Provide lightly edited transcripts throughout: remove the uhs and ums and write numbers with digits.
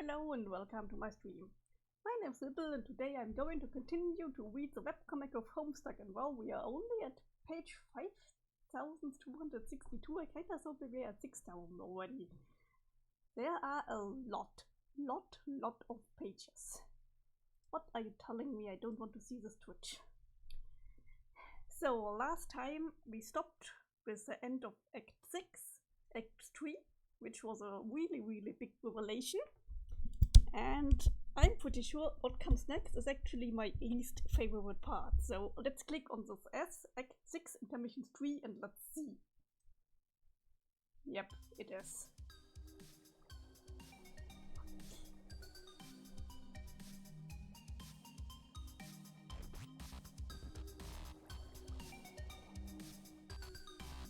Hello and welcome to my stream. My name is Sybil and today I'm going to continue to read the webcomic of Homestuck, and well, we are only at page 5262. I kinda thought we were at 6000 already. There are a lot of pages. What are you telling me? I don't want to see this Twitch. So last time we stopped with the end of Act 6, Act 3, which was a really big revelation. And I'm pretty sure what comes next is actually my least favorite part. So let's click on this S, Act 6, Intermission 3, and let's see. Yep, it is.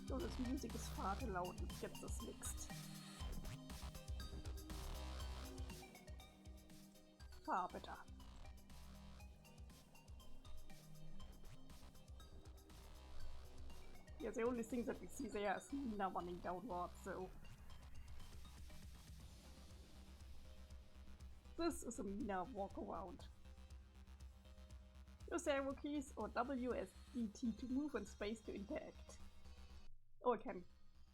So this music is far too loud. Let's get this mixed. Far better. Yeah, the only thing that we see there is Meenah running downward, so... This is a Meenah walkaround. Use arrow keys or WSDT to move and space to interact. Or I can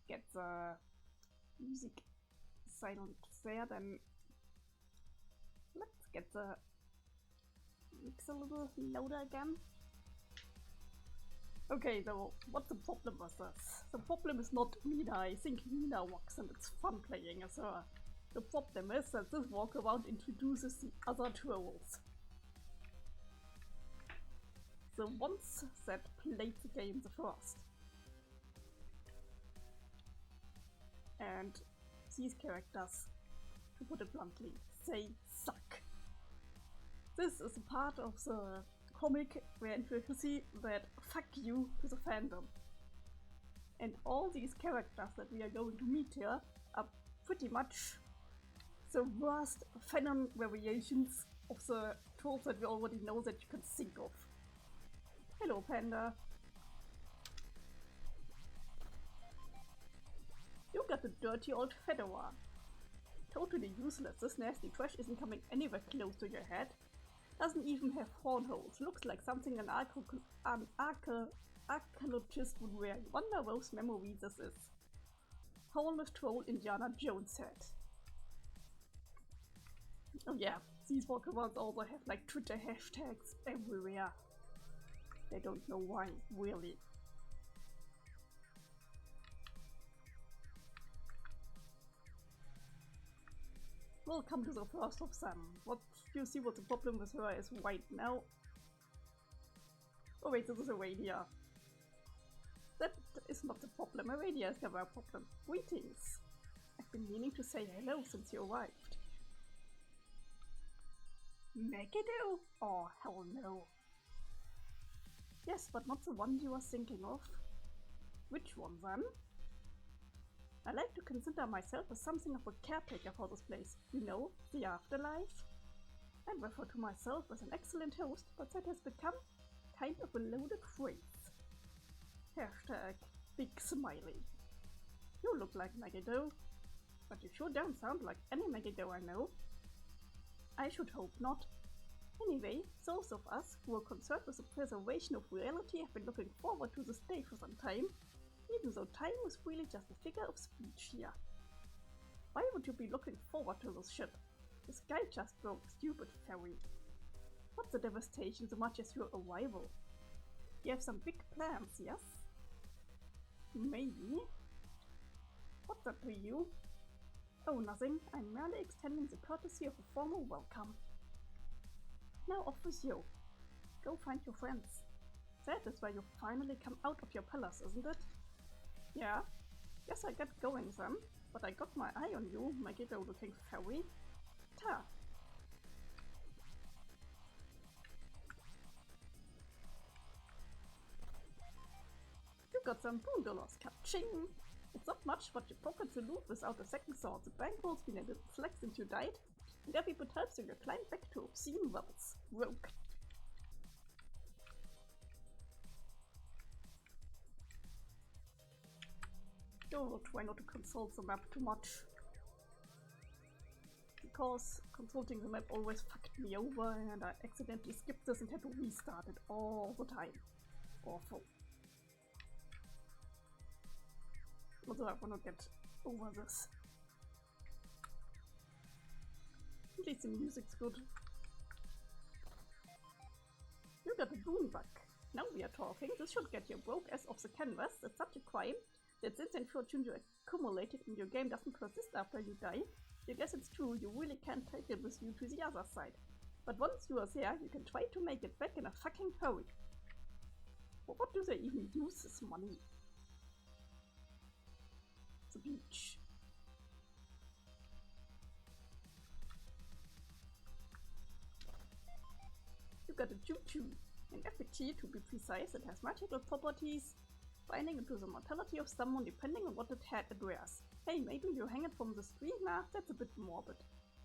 get the music silent there, then let's get the mix a little louder again. Okay, so what's the problem with this? The problem is not Meenah. I think Meenah walks and it's fun playing as her. The problem is that this walkaround introduces the other trolls. The ones that played the game the first. And these characters, to put it bluntly, they suck. This is a part of the comic where you see that fuck you to the fandom. And all these characters that we are going to meet here are pretty much the worst fanon variations of the trolls that we already know that you can think of. Hello, Panda. You got a dirty old fedora. Totally useless. This nasty trash isn't coming anywhere close to your head. Doesn't even have horn holes. Looks like something an archaeologist would wear. Wonder whose memory this is. Hornless troll Indiana Jones said. Oh yeah, these walkarounds also have like Twitter hashtags everywhere. They don't know why, really. We'll come to the first of them. What you see what the problem with her is right now. Oh wait, this is Aradia. That is not the problem. Aradia is never a problem. Greetings. I've been meaning to say hello since you arrived. Megiddo? Oh, hell no. Yes, but not the one you are thinking of. Which one then? I like to consider myself as something of a caretaker for this place. You know, the afterlife. I refer to myself as an excellent host, but that has become kind of a loaded phrase. Hashtag big smiley. You look like Megiddo, but you sure don't sound like any Megiddo I know. I should hope not. Anyway, those of us who are concerned with the preservation of reality have been looking forward to this day for some time. Even though time was really just a figure of speech here. Why would you be looking forward to this ship? This guy just broke, stupid ferry. Not the devastation so much as your arrival. You have some big plans, yes? Maybe. What's up with you? Oh, nothing. I'm merely extending the courtesy of a formal welcome. Now off with you. Go find your friends. That is where you finally come out of your palace, isn't it? Yeah, guess I got going then, but I got my eye on you, Megiddo looking fairy. Ta! You got some boondollars, ka-ching! It's not much, but you pocket the loot without a second thought. The bankroll's been a little flex since you died, and every bit helps you climb back to obscene wells. Rogue. Oh, try not to consult the map too much. because consulting the map always fucked me over and I accidentally skipped this and had to restart it all the time. Awful. Also, I wanna get over this. At least the music's good. You got a boom bug. Now we are talking. This should get your broke ass off the canvas. It's such a crime that since fortune you accumulated in your game doesn't persist after you die. You guess it's true, you really can't take it with you to the other side. But once you are there, you can try to make it back in a fucking hurry. But what do they even use this money? The beach. You got a choo-choo. An effigy, to be precise, it has magical properties, binding into the mortality of someone depending on what it had it wears. Hey, maybe you hang it from the street? Nah, that's a bit morbid.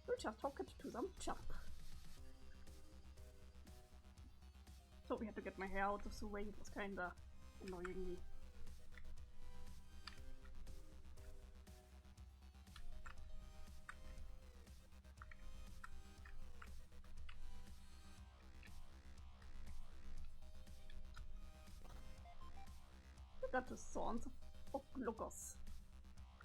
We'll just talk it to some chump. So we had to get my hair out of the way, it was kinda annoying me. Got the Thorns of Logos.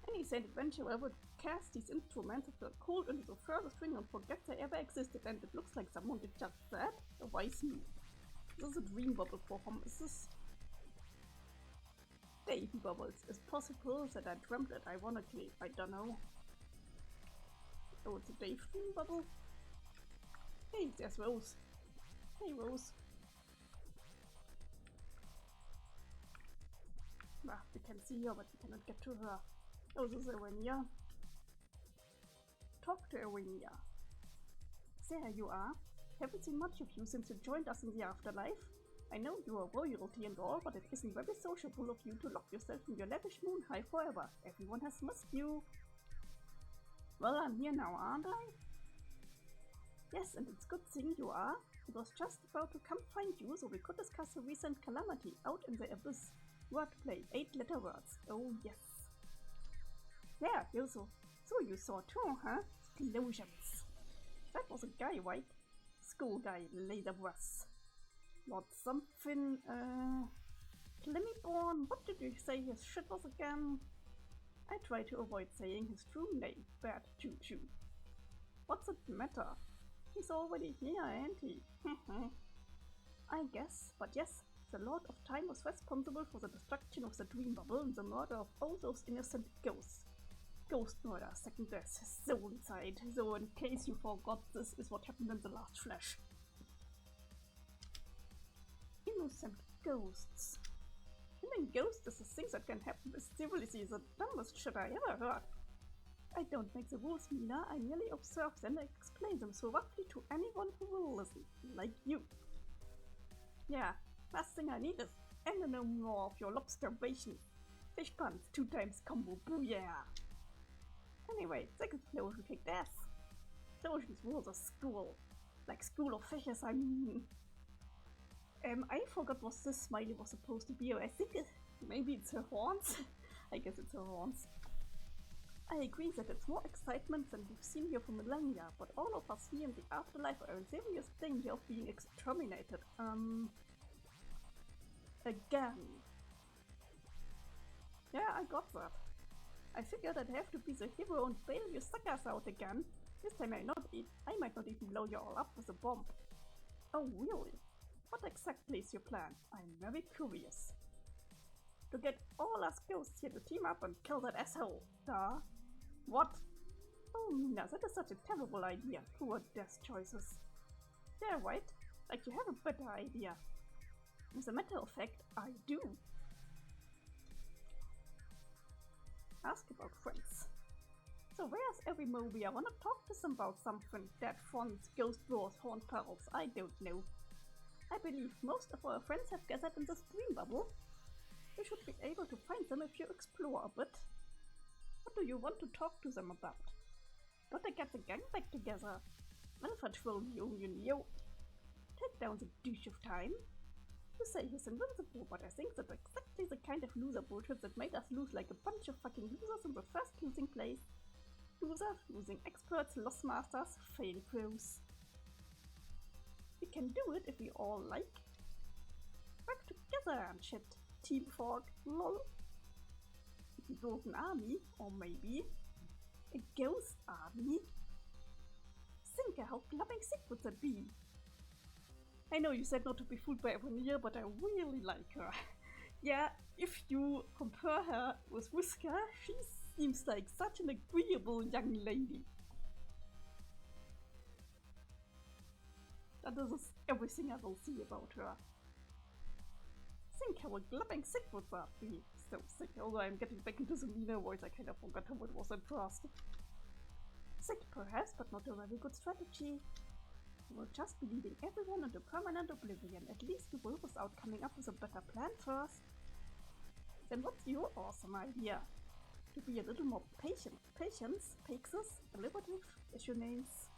Any sane adventurer would cast these instruments of the cold into the furthest ring and forget they ever existed, and it looks like someone did just that. A wise move. This is a dream bubble for him. Is this Dave bubbles? It's possible that I dreamt it ironically. I don't know. Oh, it's a Dave dream bubble? Hey, there's Rose. Hey, Rose. Ah, we can see her, but we cannot get to her. Oh, this is Irenia. Talk to Irenia. There you are. Haven't seen much of you since you joined us in the afterlife. I know you are royalty and all, but it isn't very sociable of you to lock yourself in your lavish moon high forever. Everyone has missed you. Well, I'm here now, aren't I? Yes, and it's good thing you are. I was just about to come find you so we could discuss a recent calamity out in the abyss. Wordplay, 8-letter words. Oh yes. There, so you saw too, huh? Explosions. That was a guy, right? School guy, laser brass. Lord something, Clemmyborn, what did you say his shit was again? I try to avoid saying his true name, Bad Choo-Choo. What's it matter? He's already here, ain't he? I guess, but yes, the Lord of Time was responsible for the destruction of the dream bubble and the murder of all those innocent ghosts. Ghost murder, second guess, his soul inside. So in case you forgot, this is what happened in the last Flash. Innocent ghosts. Killing ghosts is a thing that can happen with seriously the dumbest shit I ever heard. I don't make the rules, Meenah. I merely observe them and explain them so roughly to anyone who will listen, like you. Yeah, last thing I need is no more of your lobsterbation. Fish puns, 2 times combo, booyah! Anyway, second explosion kicked ass. Explosions rules a school. Like school of fishes, I mean. I forgot what this smiley was supposed to be. I think maybe it's her horns? I guess it's her horns. I agree that it's more excitement than we've seen here for millennia, but all of us here in the afterlife are in serious danger of being exterminated. Again. Yeah, I got that. I figured I'd have to be the hero and bail you suckers out again. This time I might not even blow you all up with a bomb. Oh really? What exactly is your plan? I'm very curious. To get all us ghosts here to team up and kill that asshole. Duh. What? Oh Meenah, that is such a terrible idea. Poor death choices. Yeah, right? Like you have a better idea. As a matter of fact, I do. Ask about friends. So where's every movie? I wanna talk to some about something. Dead fronts, ghost wars, horned pearls, I don't know. I believe most of our friends have gathered in this dream bubble. You should be able to find them if you explore a bit. What do you want to talk to them about? Gotta get the gang back together. We'll patrol yo. Take down the douche of time. You say he's invincible, but I think that's exactly the kind of loser bullshit that made us lose like a bunch of fucking losers in the first losing place. losers, losing experts, lost masters, fail pros. We can do it if we all like. Work together and shit. Team Fork, lol. If we build an army, or maybe a ghost army. Think how clubbing sick would that be? I know you said not to be fooled by everyone here, but I really like her. Yeah, if you compare her with Whisker, she seems like such an agreeable young lady. That is everything I will see about her. Think how a glubbing sick would that be? So sick, although I'm getting back into the Meenah voice, I kind of forgot how it was at first. Sick perhaps, but not a very good strategy. We'll just be leading everyone into permanent oblivion. At least we will without coming up with a better plan first. Then what's your awesome idea? To be a little more patient. Patience, Pixis, deliberative, issue names.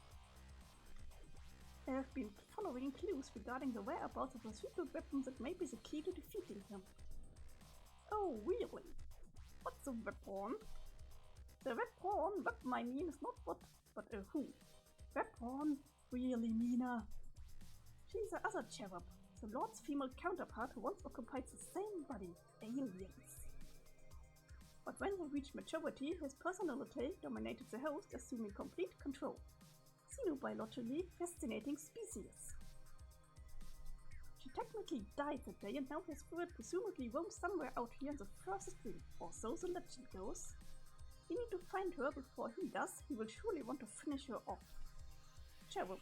I have been following clues regarding the whereabouts of a secret weapon that may be the key to defeating him. Oh, really? What's a weapon? The weapon I mean, is not what, but a who. Weapon? Really, Meenah? She's the other cherub, the Lord's female counterpart who once occupied the same body, aliens. But when they reached maturity, his personality dominated the host, assuming complete control. Xenobiologically fascinating species. She technically died that day, and now her spirit presumably roams somewhere out here in the first stream, or so the legend goes. We need to find her before he does. He will surely want to finish her off. Cherub.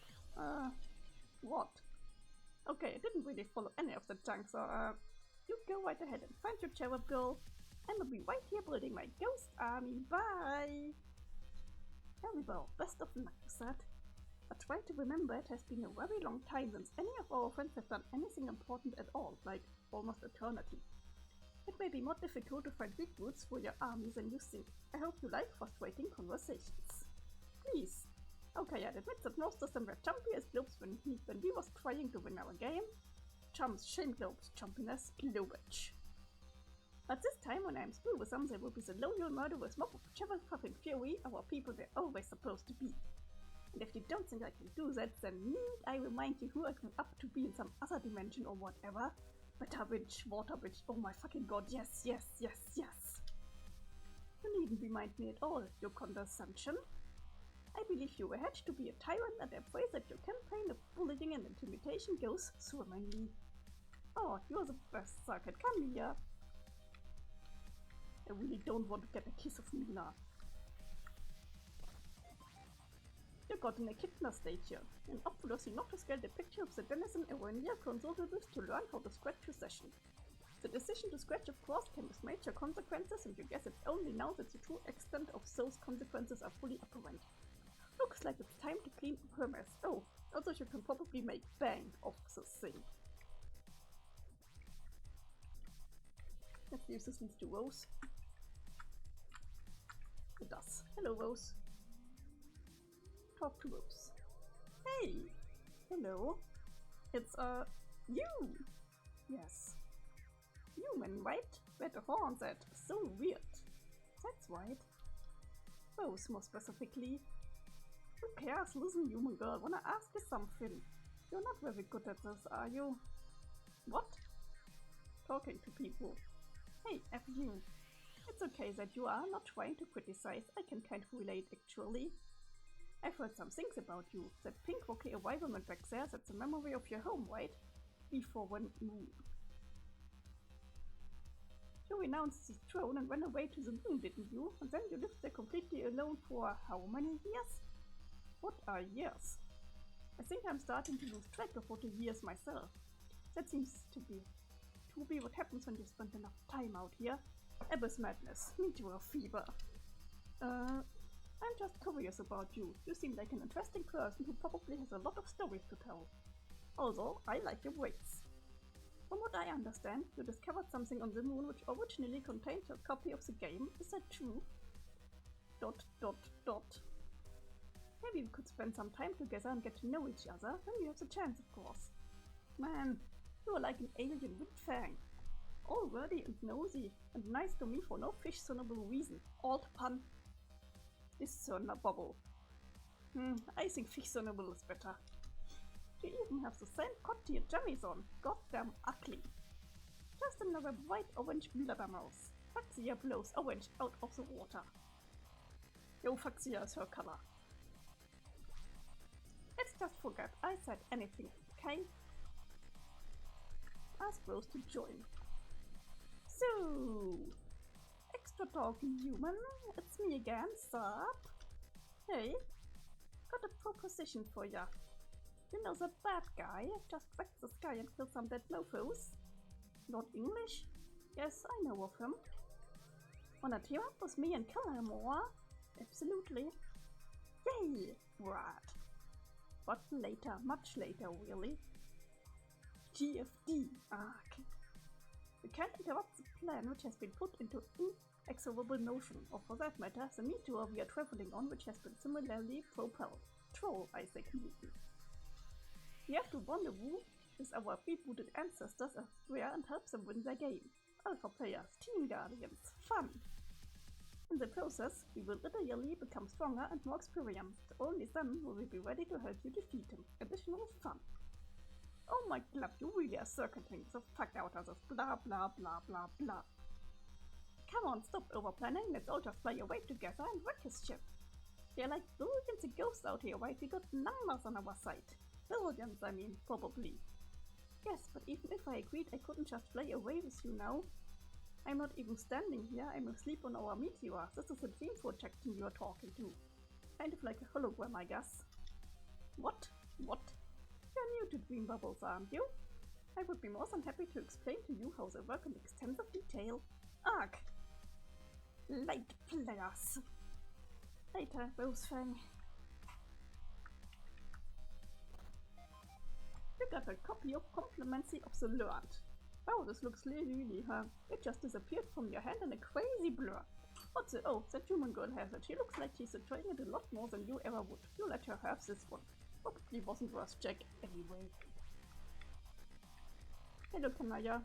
What? Okay, I didn't really follow any of the junk, so you go right ahead and find your cherub girl. And I'll be right here building my ghost army. Bye! Very well, best of luck with that. But try to remember it has been a very long time since any of our friends have done anything important at all, like almost eternity. It may be more difficult to find recruits for your army than you think. I hope you like frustrating conversations. Please. Okay, I'd admit that most of them were jumpy as globes when we was trying to win our game. Chumps, shame globes, jumpiness, globage. But this time, when I'm through with them, they will be the loyal murderous mob of cherub-puffing fury our people were always supposed to be. And if you don't think I can do that, then need I remind you who I grew up to be in some other dimension or whatever? Better witch, water witch, oh my fucking god, yes, yes, yes, yes. You needn't remind me at all, your condescension. I believe you were hatched to be a tyrant, and I pray that your campaign of bullying and intimidation goes swimmingly. Oh, you're the best circuit, come here. I really don't want to get a kiss of Meenah. You got an echidna stage here, an obviously not to scale depiction of the denizen Eronia consultables to learn how to scratch your session. The decision to scratch, of course, came with major consequences, and you guess it's only now that the true extent of those consequences are fully apparent. Looks like it's time to clean up her mess. Oh, also you can probably make bank off this thing. Let's use this to Rose. It does. Hello, Rose. Talk to Rose. Hey! Hello. It's, you! Yes. Human, right? Red horns, that so weird. That's right. Rose, more specifically. Who cares? Listen, human girl, wanna ask you something. You're not very good at this, are you? What? Talking to people. Hey, F you. It's okay that you are not trying to criticize. I can kind of relate, actually. I've heard some things about you. That pink rocky environment back there, that's a memory of your home, right? Before one moon. You renounced the throne and went away to the moon, didn't you? And then you lived there completely alone for how many years? What are years? I think I'm starting to lose track of what a year is myself. That seems to be what happens when you spend enough time out here. Abyss madness, meteor fever. I'm just curious about you. You seem like an interesting person who probably has a lot of stories to tell. Also, I like your weights. From what I understand, you discovered something on the moon which originally contained your copy of the game. Is that true? ... Maybe we could spend some time together and get to know each other when we have the chance, of course. Man, you are like an alien with fang. All wordy and nosy, and nice to me for no fish-sonable reason. Alt pun. Discernible. I think fictionable is better. You even have the same cotton jammies on. Goddamn ugly. Just another bright orange blabbermouth. Fuxia blows orange out of the water. Yo, Fuxia is her color. Let's just forget I said anything, okay? Ask Rose to join. So, extra talking human, it's me again, sup? Hey, got a proposition for ya. You know that bad guy just wrecked the sky and killed some dead mofos? Not English? Yes, I know of him. Wanna team up with me and kill him or? Absolutely. Yay, Brad. But later, much later really. GFD, arc. We can't interrupt the plan which has been put into inexorable motion, or for that matter, the meteor we are traveling on which has been similarly propelled. Troll, Isaac Newton. We have to rendezvous with our rebooted ancestors elsewhere and help them win their game. Alpha players, team guardians, fun! In the process, we will literally become stronger and more experienced. Only then will we be ready to help you defeat him. Additional fun. Oh my god, you really are circuiting the fuck out of this blah blah blah blah blah. Come on, stop overplanning, let's all just fly away together and wreck his ship. There are like billions of ghosts out here, right? We got numbers on our side. Billions, I mean, probably. Yes, but even if I agreed, I couldn't just fly away with you now. I'm not even standing here, I'm asleep on our meteor. This is a dream projection you are talking to. Kind of like a hologram, I guess. What? What? You're new to dream bubbles, aren't you? I would be more than happy to explain to you how they work in extensive detail. Arg! Light players! Later, Rosefang. You got a copy of Complimency of the Learned. Oh, this looks really, it just disappeared from your hand in a crazy blur. What's it? Oh, that human girl has it. She looks like she's enjoying it a lot more than you ever would. You let her have this one. Probably wasn't worth Jack anyway. Hello, Kanaya.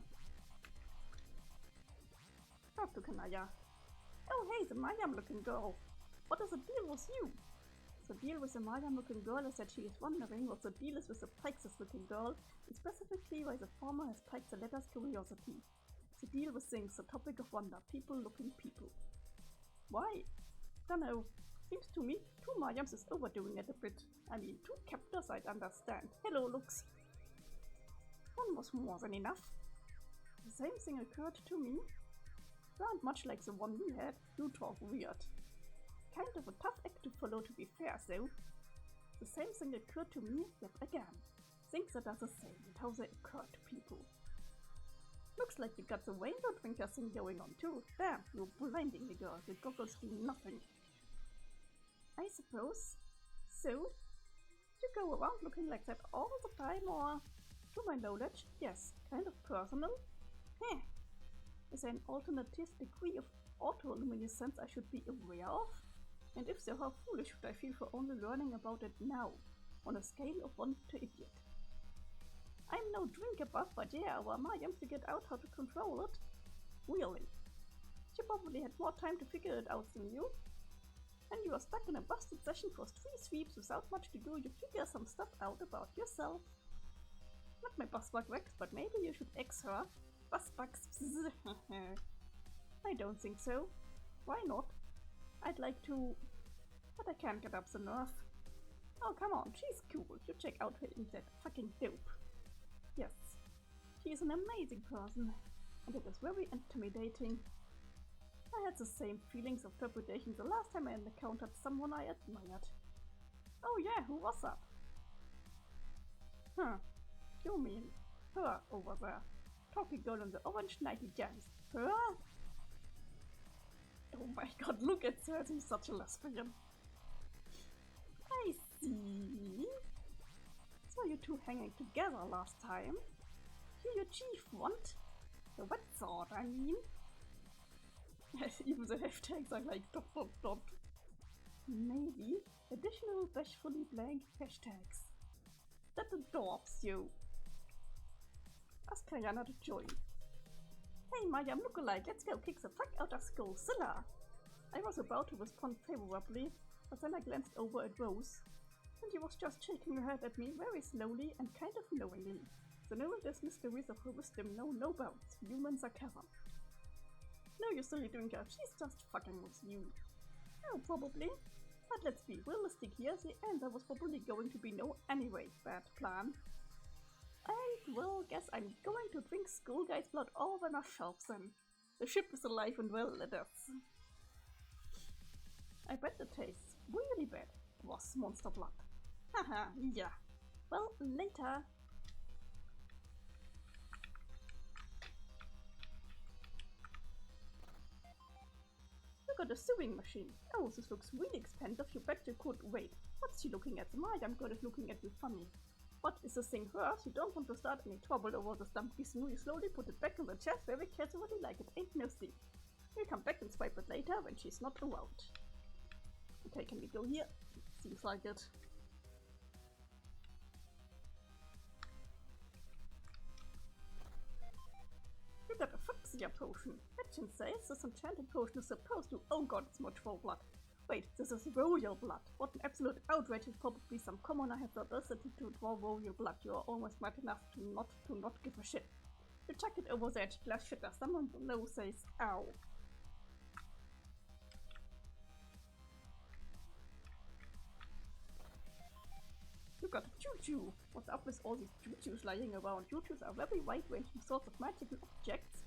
Talk to Kanaya. Oh, hey, the Mayam-looking girl. What is the deal with you? The deal with the Mayam-looking girl is that she is wondering what the deal is with the Pyxis-looking girl, and specifically why the former has piqued the latter's curiosity. The deal with things, the topic of wonder, people-looking people. Why? Dunno. Seems to me, 2 Mayams is overdoing it a bit. I mean, 2 captors I'd understand. Hello, looks. 1 was more than enough. The same thing occurred to me. Aren't much like the one we had. You talk weird. Kind of a tough act to follow, to be fair, though. The same thing occurred to me yet again. Things that are the same and how they occur to people. Looks like you got the rainbow drinker thing going on too. Damn, you're blinding the girl. The goggles do nothing. I suppose. So, you go around looking like that all the time, or? To my knowledge, yes, kind of personal. Heh. Is there an alternative degree of autoluminescence I should be aware of? And if so, how foolish should I feel for only learning about it now, on a scale of 1 to idiot? I'm no drinker buff, but yeah, our Mayam figured out how to control it. Really? She probably had more time to figure it out than you. And you are stuck in a busted session for 3 sweeps without much to do, you figure some stuff out about yourself. Not my Buzzbug Rex, but maybe you should ex her. Buzzbugs. I don't think so. Why not? I'd like to, but I can't get up the nerve. Oh, come on, she's cool. You check out her that fucking dope. Yes, she is an amazing person, and it is very intimidating. I had the same feelings of trepidation the last time I encountered someone I admired. Oh yeah, who was that? Huh, you mean her over there. Talking girl in the orange nighty jams. Her? Oh my god, look at her, she's such a lesbian. I see. Saw you two hanging together last time. You your chief want? The wet sort, I mean. Even the hashtags are like ... Maybe additional bashfully blank hashtags. That adorbs you. Ask Kayana to join. Hey Mayam lookalike, let's go kick the fuck out of Skullzilla. I was about to respond favorably, but then I glanced over at Rose, and she was just shaking her head at me very slowly and kind of knowingly. The noblest mysteries of her wisdom know no bounds. Humans are clever. No, you're silly doing her. She's just fucking with you. Oh, probably. But let's be realistic here. The answer was probably going to be no anyway. Bad plan. And, well, guess I'm going to drink School Guy's blood all over myself then. The ship is alive and well, let us. I bet it tastes really bad. It was monster blood. Haha, yeah. Well, later. Look at the sewing machine. Oh, this looks really expensive. You bet you could. Wait, what's she looking at? My damn girl is looking at you funny. What is this thing hers? You don't want to start any trouble over the stump piece. You slowly put it back in the chest very casually like it ain't no thing. We'll come back and swipe it later when she's not around. Okay, can we go here? Seems like it. You got a Fuchsia potion. Legend says this enchanted potion is supposed to— oh god, it's much for blood. Wait, this is royal blood. What an absolute outrage. It's probably some commoner has the ability to draw royal blood. You are almost smart enough to not give a shit. You chuck it over that glass shitter. Someone below says, ow. You got a choo-choo. What's up with all these choo-choos lying around? Choo-choos are very wide-ranging sorts of magical objects.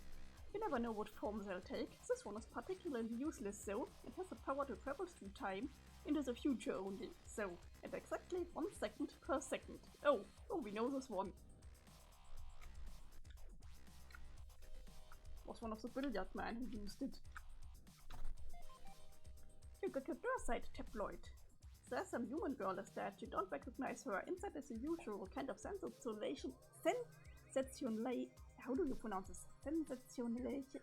You never know what form they'll take. This one is particularly useless though. It has the power to travel through time, into the future only. So, at exactly 1 second per second. Oh, we know this one. Was one of the billiard men who used it. You got your Durside tabloid. There's some human girl is dead. You don't recognize her. Inside is the usual kind of sensation. How do you pronounce this? Sensationalization.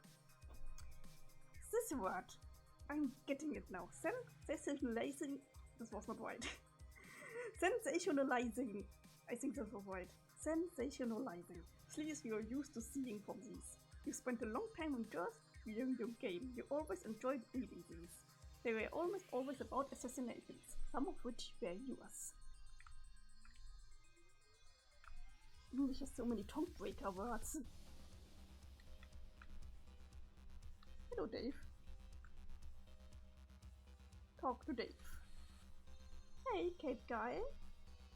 This word. I'm getting it now. Sensationalizing. This was not right. Sensationalizing. I think this was right. Sensationalizing. Please, you are used to seeing from these. You spent a long time on Earth reading your game. You always enjoyed reading these. They were almost always about assassinations, some of which were yours. English has so many tongue breaker words. Hello, Dave. Talk to Dave. Hey, cape guy.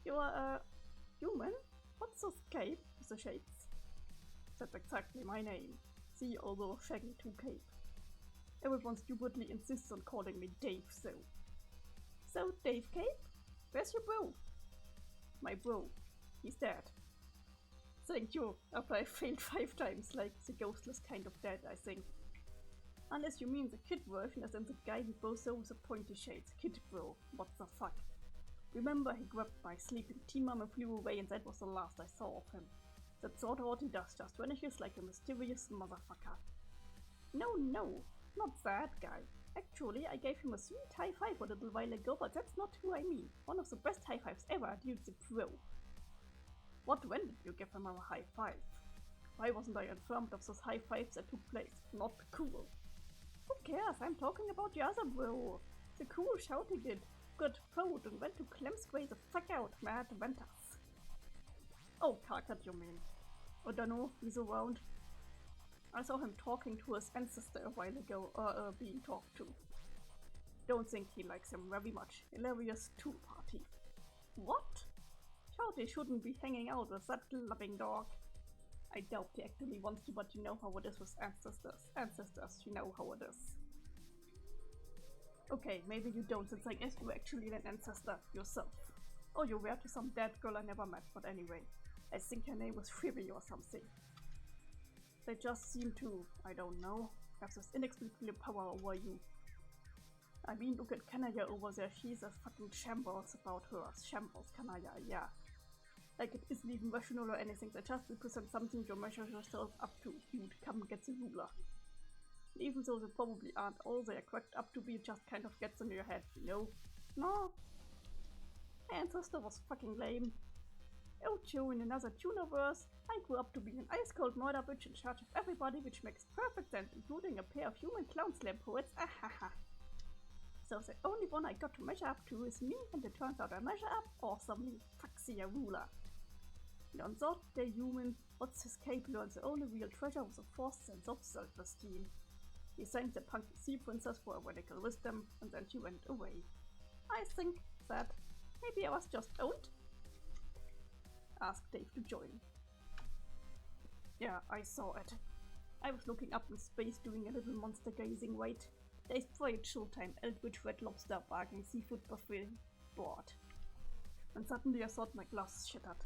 You're a human? What's this cape with the shades? That's exactly my name. See, although Shaggy 2 Cape. Everyone stupidly insists on calling me Dave, so. So, Dave Cape? Where's your bro? My bro. He's dead. Thank you. After I failed 5 times, like the ghostless kind of dead, I think. Unless you mean the kid version, as in the guy who bows with the pointy shades. Kid bro. What the fuck? Remember, he grabbed my sleeping team-mom and flew away, and that was the last I saw of him. That's sort of what he does, just vanishes like a mysterious motherfucker. No, not that guy. Actually, I gave him a sweet high five a little while ago, but that's not who I mean. One of the best high fives ever, dude's a pro. When did you give him a high five? Why wasn't I informed of those high fives that took place? Not cool. Who cares? I'm talking about the other bro. The cool shouting it. Got proud and went to Clemsquay the fuck out, Mad Ventus. Oh, Karkat, you mean. I don't know, he's around. I saw him talking to his ancestor a while ago, or being talked to. Don't think he likes him very much. Hilarious tool party. What? Shouty shouldn't be hanging out with that loving dog. I doubt he actually wants to, but you know how it is with ancestors. Ancestors, you know how it is. Okay, maybe you don't, since I guess you're actually an ancestor yourself. Or you were to some dead girl I never met, but anyway. I think her name was Phoebe or something. They just seem to, I don't know, have this inexplicable power over you. I mean, look at Kanaya over there, she's a fucking shambles about her. Shambles, Kanaya, yeah. Like it isn't even rational or anything, they just represent something you measure yourself up to. Dude, come get the ruler. And even though they probably aren't all they're cracked up to be, it just kind of gets in your head, you know? No. My ancestor was fucking lame. Oh, Joe, in another Tuniverse, I grew up to be an ice-cold murder bitch in charge of everybody, which makes perfect sense, including a pair of human clown slam poets. Ahaha. So the only one I got to measure up to is me, and it turns out I measure up awesomely. Fucksy a ruler. Learns out they're human, what's his cape learns the only real treasure was a forced sense of self-esteem. He thanked the punky sea princess for her radical wisdom, and then she went away. I think that maybe I was just owned? Asked Dave to join. Yeah, I saw it. I was looking up in space doing a little monster gazing wait. Dave's bright showtime eldritch red lobster bargain seafood buffet board. And suddenly I thought my glass shattered.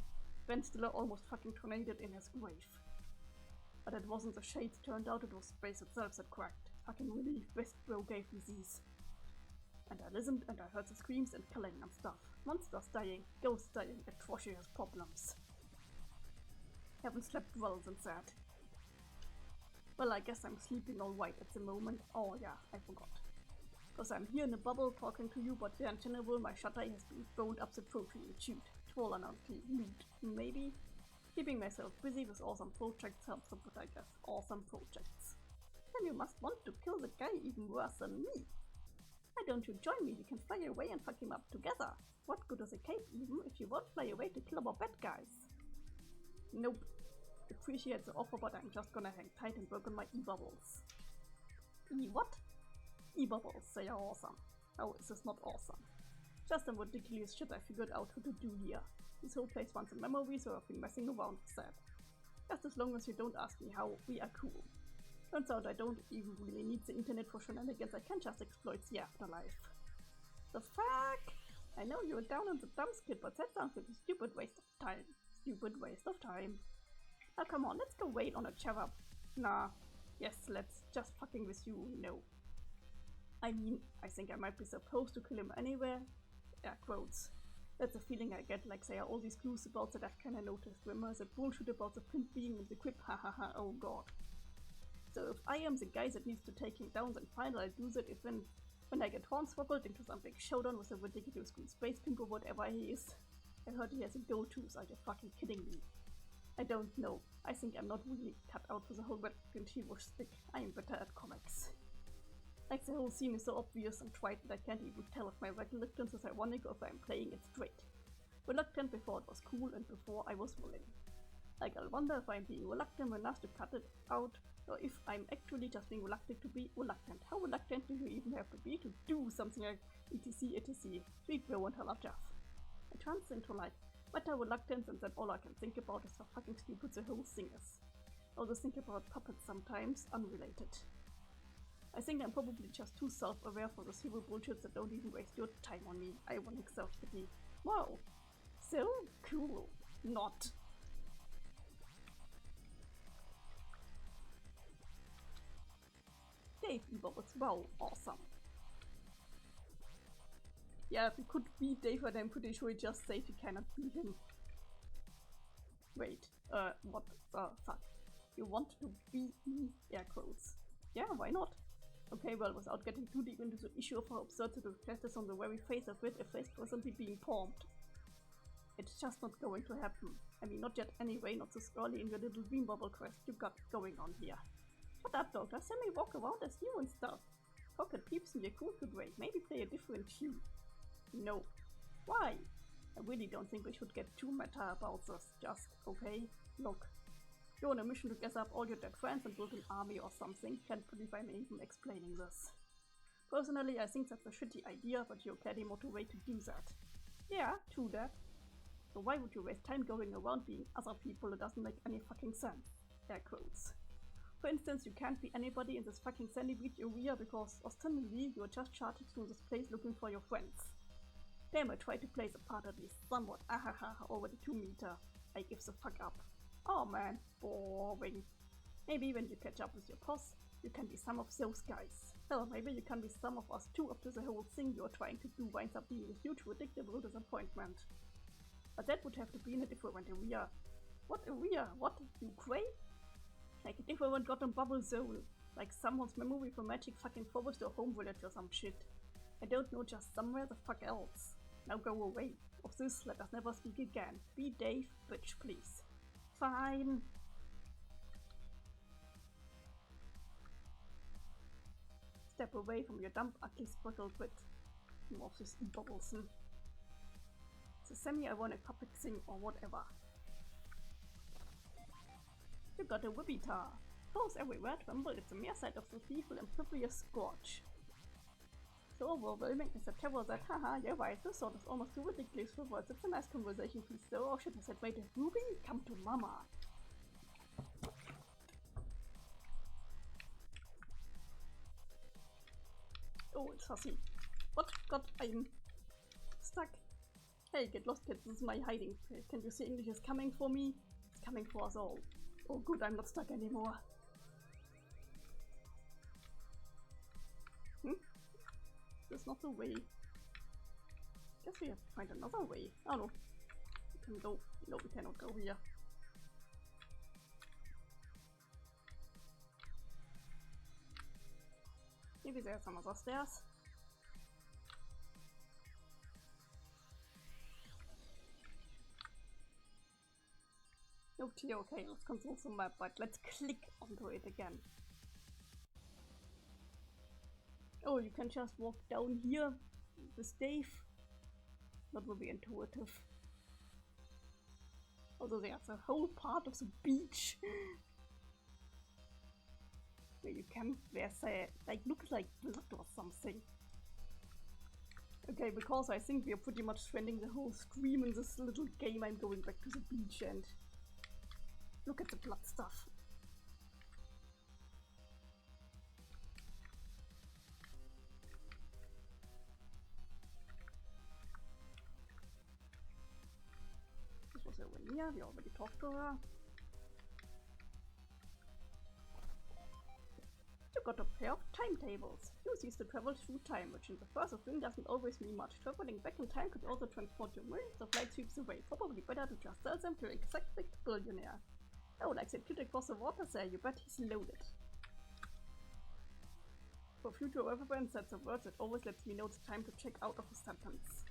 Ben Stiller almost fucking tornadoed in his grave. But it wasn't the shades, turned out it was space itself that cracked. Fucking relief, best bro gave me these. And I listened and I heard the screams and killing and stuff. Monsters dying, ghosts dying, atrocious problems. Haven't slept well since that. Well, I guess I'm sleeping alright at the moment. Oh yeah, I forgot. Because I'm here in a bubble talking to you, but in general my shutter has been rolled up the trophy and chewed. Troll announced loot. Maybe? Keeping myself busy with awesome projects helps a bit, I guess. Awesome projects. Then you must want to kill the guy even worse than me. Why don't you join me? We can fly away and fuck him up together. What good is a cape even if you won't fly away to kill our bad guys? Nope. Appreciate the offer, but I'm just gonna hang tight and work on my e-bubbles. E-what? E-bubbles, they are awesome. How is this not awesome? Just some ridiculous shit I figured out how to do here. This whole place wants a memory, so I've been messing around with that. Just as long as you don't ask me how, we are cool. Turns out I don't even really need the internet for shenanigans, I can just exploit the afterlife. The fuck? I know you're down in the dumps, kid, but that sounds like a stupid waste of time. Stupid waste of time. Now come on, let's go wait on a cherub. Nah. Yes, let's just fucking with you, no. I mean, I think I might be supposed to kill him anywhere. Air quotes. That's a feeling I get, like there are all these clues about the that kinda noticed rumors, that bullshit about the pimp being in the crypt, hahaha, oh god. So if I am the guy that needs to take him down, then fine, I'll do that if when I get hornswoggled into some big showdown with a ridiculous cool space pimp or whatever he is. I heard he has a go-tos, are you fucking kidding me? I don't know. I think I'm not really cut out for the whole red hero stick. I am better at comics. Like the whole scene is so obvious and trite that I can't even tell if my reluctance is ironic or if I'm playing it straight. Reluctant before it was cool and before I was willing. Like I'll wonder if I'm being reluctant enough to cut it out, or if I'm actually just being reluctant to be reluctant. How reluctant do you even have to be to do something like etc etc? Sweet bro and hella Jeff. It turns into like better reluctance, and then all I can think about is how fucking stupid the whole thing is. I also think about puppets sometimes, unrelated. I think I'm probably just too self-aware for those hero bullshits that don't even waste your time on me. Ironic self-pity. Wow. So cool. Not. Dave e-bubbles. Wow. Awesome. Yeah, if we could beat Dave, then I'm pretty sure he just said we cannot beat him. Wait, what the fuck? You want to beat me? Air quotes. Yeah, why not? Okay, well, without getting too deep into the issue of how absurd the request is on the very face of it, a face presently being palmed. It's just not going to happen. I mean, not yet anyway, not this early in your little dream bubble quest you got going on here. Shut up, Doctor, send me walk around as you and stuff. Pocket peeps in your cool good way, maybe play a different tune. No. Why? I really don't think we should get too meta about this, just, okay? Look. You're on a mission to gather up all your dead friends and build an army or something. Can't believe I'm even explaining this. Personally, I think that's a shitty idea, but you're clearly motivated to do that. Yeah, true that. So why would you waste time going around being other people? It doesn't make any fucking sense. Air quotes. For instance, you can't be anybody in this fucking sandy beach area because ostensibly you're just charging through this place looking for your friends. Damn, I tried to play the part at least somewhat, ahaha, over the 2 meter. I give the fuck up. Oh man, boring. Maybe when you catch up with your boss, you can be some of those guys. Hell, maybe you can be some of us too after the whole thing you're trying to do winds up being a huge predictable disappointment. But that would have to be in a different area. What area? What? Ukraine? Like a different goddamn bubble zone. Like someone's memory from Magic fucking Forest or Home Village or some shit. I don't know, just somewhere the fuck else. Now go away. Of this, let us never speak again. Be Dave, bitch, please. Fine. Step away from your dumb, ugly, speckled wit. More of this bubbles. The semi-ironic public thing or whatever. You got a Wibita. Clothes everywhere tremble at the mere sight of the evil and impervious scorch. So overwhelming is the terror that, haha, you're right, this sort is almost too ridiculous for words. It's a nice conversation, please, though. Oh shit, I said, wait, Ruby, come to mama. Oh, it's fussy. What? God, I'm stuck. Hey, get lost, kids, this is my hiding place. Can't you see English is coming for me? It's coming for us all. Oh good, I'm not stuck anymore. That's not the way. Guess we have to find another way. Oh no. We can go. No, we cannot go here. Maybe there are some other stairs. Okay, let's consult the map, but let's click onto it again. Oh, you can just walk down here with Dave. That will be intuitive. Although there's a whole part of the beach where you can, there's a, like, looks like blood or something. Okay, because I think we are pretty much spending the whole stream in this little game, I'm going back to the beach and look at the blood stuff. This was Meenah, we already talked to her. You got a pair of timetables. Use these to travel through time, which in the first of doing doesn't always mean much. Traveling back in time could also transport you millions of light sweeps away. Probably better to just sell them to an exact billionaire. Oh, like that kid across the water there, you bet he's loaded. For future reference, that's a word that always lets me know it's time to check out of a sentence.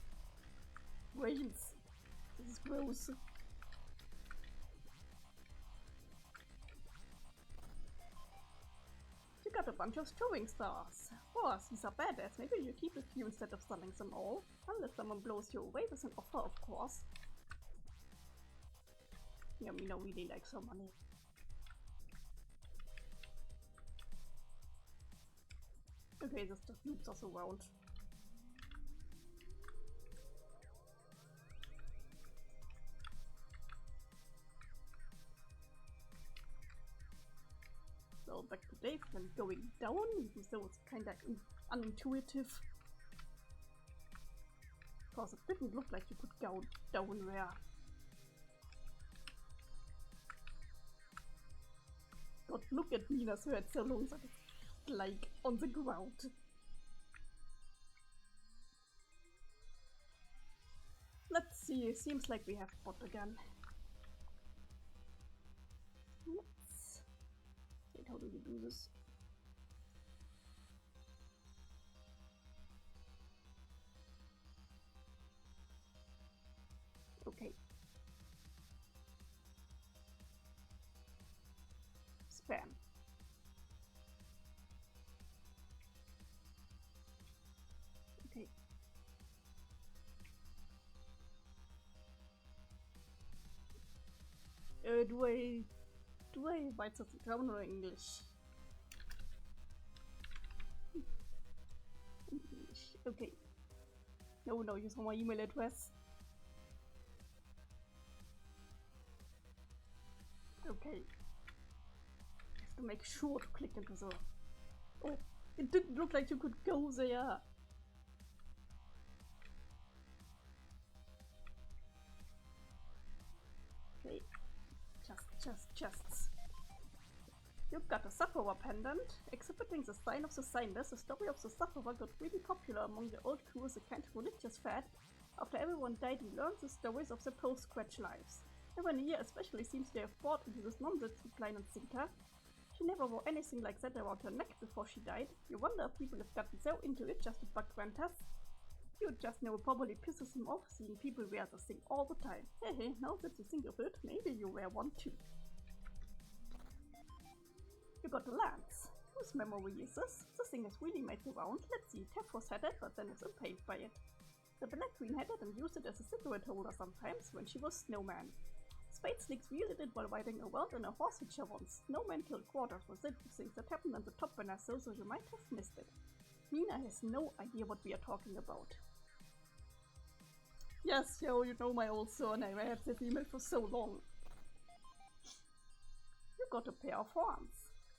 Brains. This is gross. You got a bunch of throwing stars. Oh, these are badass. Maybe you keep a few instead of selling them all. Unless someone blows you away with an offer, of course. Yeah, Meenah really likes her money. Okay, this just loops us around. So back to Dave, then going down, even though it's kinda unintuitive. Because it didn't look like you could go down there. God, look at Meenah's head so long that it's like on the ground. Let's see, seems like we have bot again. Let's wait, how do we do this? Okay. Spam. Okay. Do I write something German or English? English. Okay. No, use my email address. Okay. I have to make sure to click into the... Oh, it didn't look like you could go there. Okay. Chests. You've got a sufferer pendant. Exhibiting the sign of the signless, the story of the sufferer got really popular among the old crew as a kind of religious fad. After everyone died, we learned the stories of their post-scratch lives. Everyone here especially seems to have bought into this nonsense with Klein and Sinker. She never wore anything like that around her neck before she died. You wonder if people have gotten so into it just to bug Grantas. You just know it probably pisses him off seeing people wear the thing all the time. Hey, now that you think of it, maybe you wear one too. You got a lance. Whose memory is this? This thing has really made the round. Let's see, Tefros had it, but then was impaled by it. The Black Queen had it and used it as a cigarette holder sometimes when she was Snowman. Spade Slicks wielded it while riding a world in a horse hitcher once. Snowman killed quarters with it for things that happened on the top banner, so you might have missed it. Meenah has no idea what we are talking about. Yes, yo, you know my old surname. I had this email for so long. You got a pair of horns.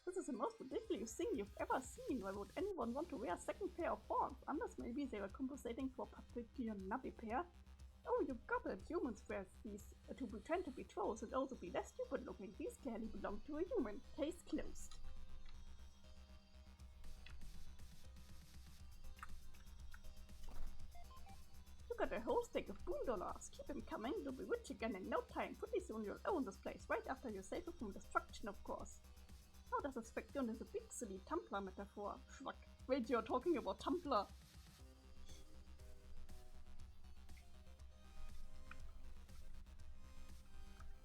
This is the most ridiculous thing you've ever seen. Why would anyone want to wear a second pair of horns? Unless maybe they were compensating for a particular nubby pair. Oh, you got it. Humans wear these to pretend to be trolls and also be less stupid looking. These clearly belong to a human. Case closed. You got a whole stack of boon dollars. Keep them coming. You'll be rich again in no time. Pretty soon you'll own this place, right after you save it from destruction, of course. How does this factor into the big silly Tumblr metaphor? Schwack. Wait, you're talking about Tumblr.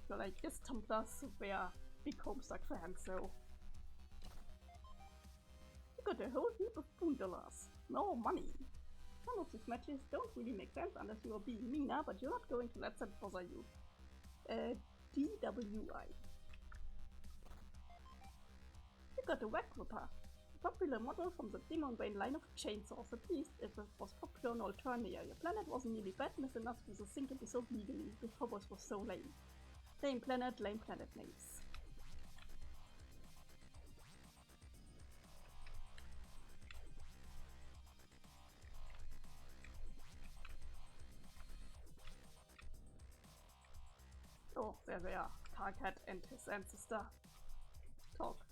So like, yes, Tumblrs were big Homestuck fans, so... You got a whole heap of boon dollars. No money. Some of these matches don't really make sense unless you are being Meenah, but you're not going to let that bother you. DWI. You got a Whack Ripper, a popular model from the Demon Bane line of chainsaws. At least it was popular in Alternia. Your planet wasn't nearly bad enough with a single episode legally. The Phobos was so lame. Lame planet names. Oh, there they are. Karkat and his ancestor. Talk.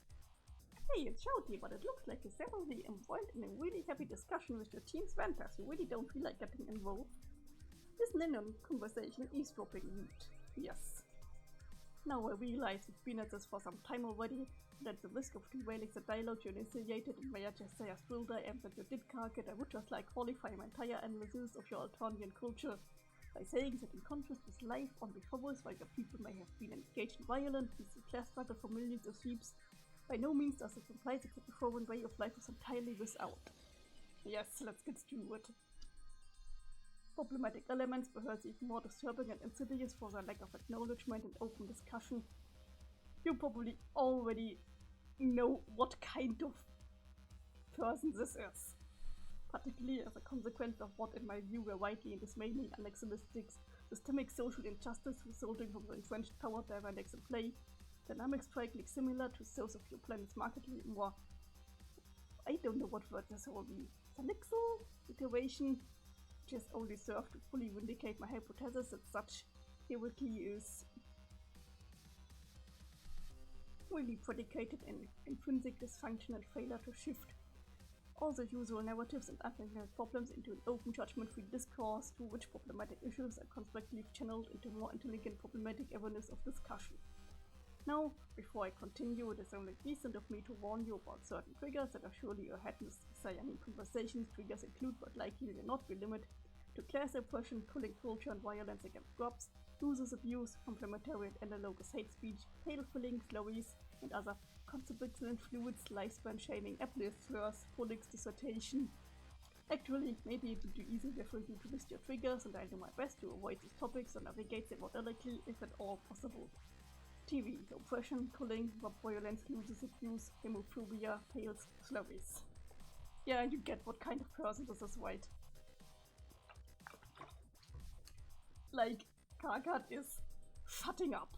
Hey, it's Shouty, but it looks like you're separately involved in a really heavy discussion with your team's vendors. You really don't feel like getting involved. Listen in on conversation, eavesdropping route. Yes. Now I realize we've been at this for some time already, and at the risk of derailing the dialogue you initiated, and may I just say how thrilled I am that you did Karkat, I would just like qualify my entire analysis of your Alternian culture by saying that in contrast with life on the Phobos, while your people may have been engaged in violent, peaceful class struggle for millions of years, by no means does it imply that the foreign way of life is entirely without. Yes, let's get to it. Problematic elements, perhaps even more disturbing and insidious for their lack of acknowledgement and open discussion. You probably already know what kind of person this is. Particularly as a consequence of what in my view were widely and dismayingly anachronistic systemic social injustice resulting from the entrenched power dynamics in play. Dynamics strikingly similar to those of your planet's markedly more, I don't know what word this will be, Salixal iteration, which has only served to fully vindicate my hypothesis that such hierarchy is really predicated in intrinsic dysfunction and failure to shift all the usual narratives and unintended problems into an open judgment-free discourse through which problematic issues are constructively channeled into more intelligent problematic awareness of discussion. Now, before I continue, it is only decent of me to warn you about certain triggers that are surely ahead in Cyanian conversations. Triggers include but likely will not be limited to class oppression, culling culture and violence against crops, users abuse, complementary and analogous hate speech, tail-filling, slurries, and other consequential fluids, lifespan shaming, ableist slurs, prolix dissertation. Actually, maybe it would be easier for you to list your triggers, and I'll do my best to avoid these topics and navigate them more delicately if at all possible. TV, oppression, culling, violence, users abuse, homophobia, tails, slurries. Yeah, you get what kind of person this is, right? Like, Karkat is shutting up.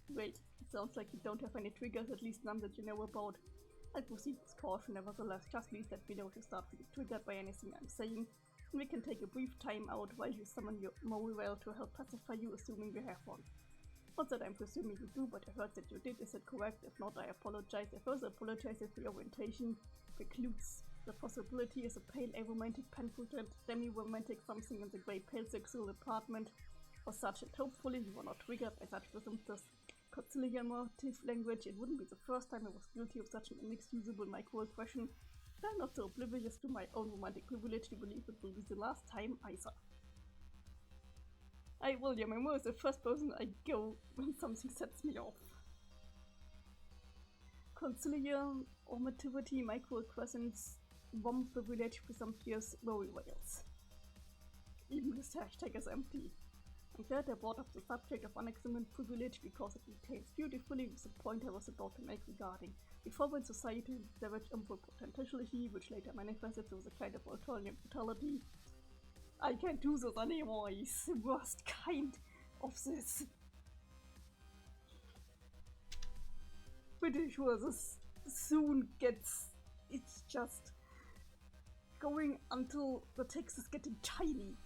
Wait, it sounds like you don't have any triggers, at least none that you know about. I'll proceed with caution, nevertheless, just please let me know to start feeling triggered by anything I'm saying, and we can take a brief time out while you summon your Morwell to help pacify you, assuming you have one. Not that I'm presuming you do, but I heard that you did. Is it correct? If not, I apologize. I further apologize if the orientation precludes the possibility as a pale aromantic pan-footed demi-romantic something in the grey pale sexual apartment or such, and hopefully you were not triggered by such presumptuous conciliative language. It wouldn't be the first time I was guilty of such an inexcusable microaggression, but I'm not so oblivious to my own romantic privilege to believe it will be the last time either. William, I'm always the first person I go when something sets me off. concilium, normativity, microaggressions, warmth, privilege, presumptuous, worry whales. Even this hashtag is empty. I'm glad I brought up the subject of unexamined privilege because it details beautifully with the point I was about to make regarding reforming society and savage potentiality, which later manifested as a kind of alternative brutality. I can't do this anymore, it's the worst kind of this. Pretty sure this soon gets... it's just going until the text is getting tiny.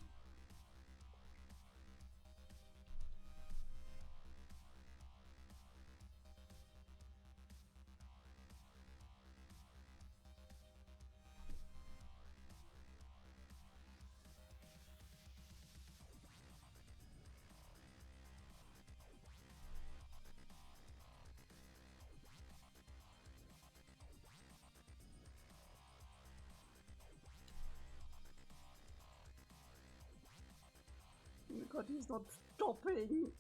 Oh my god, he's not stopping.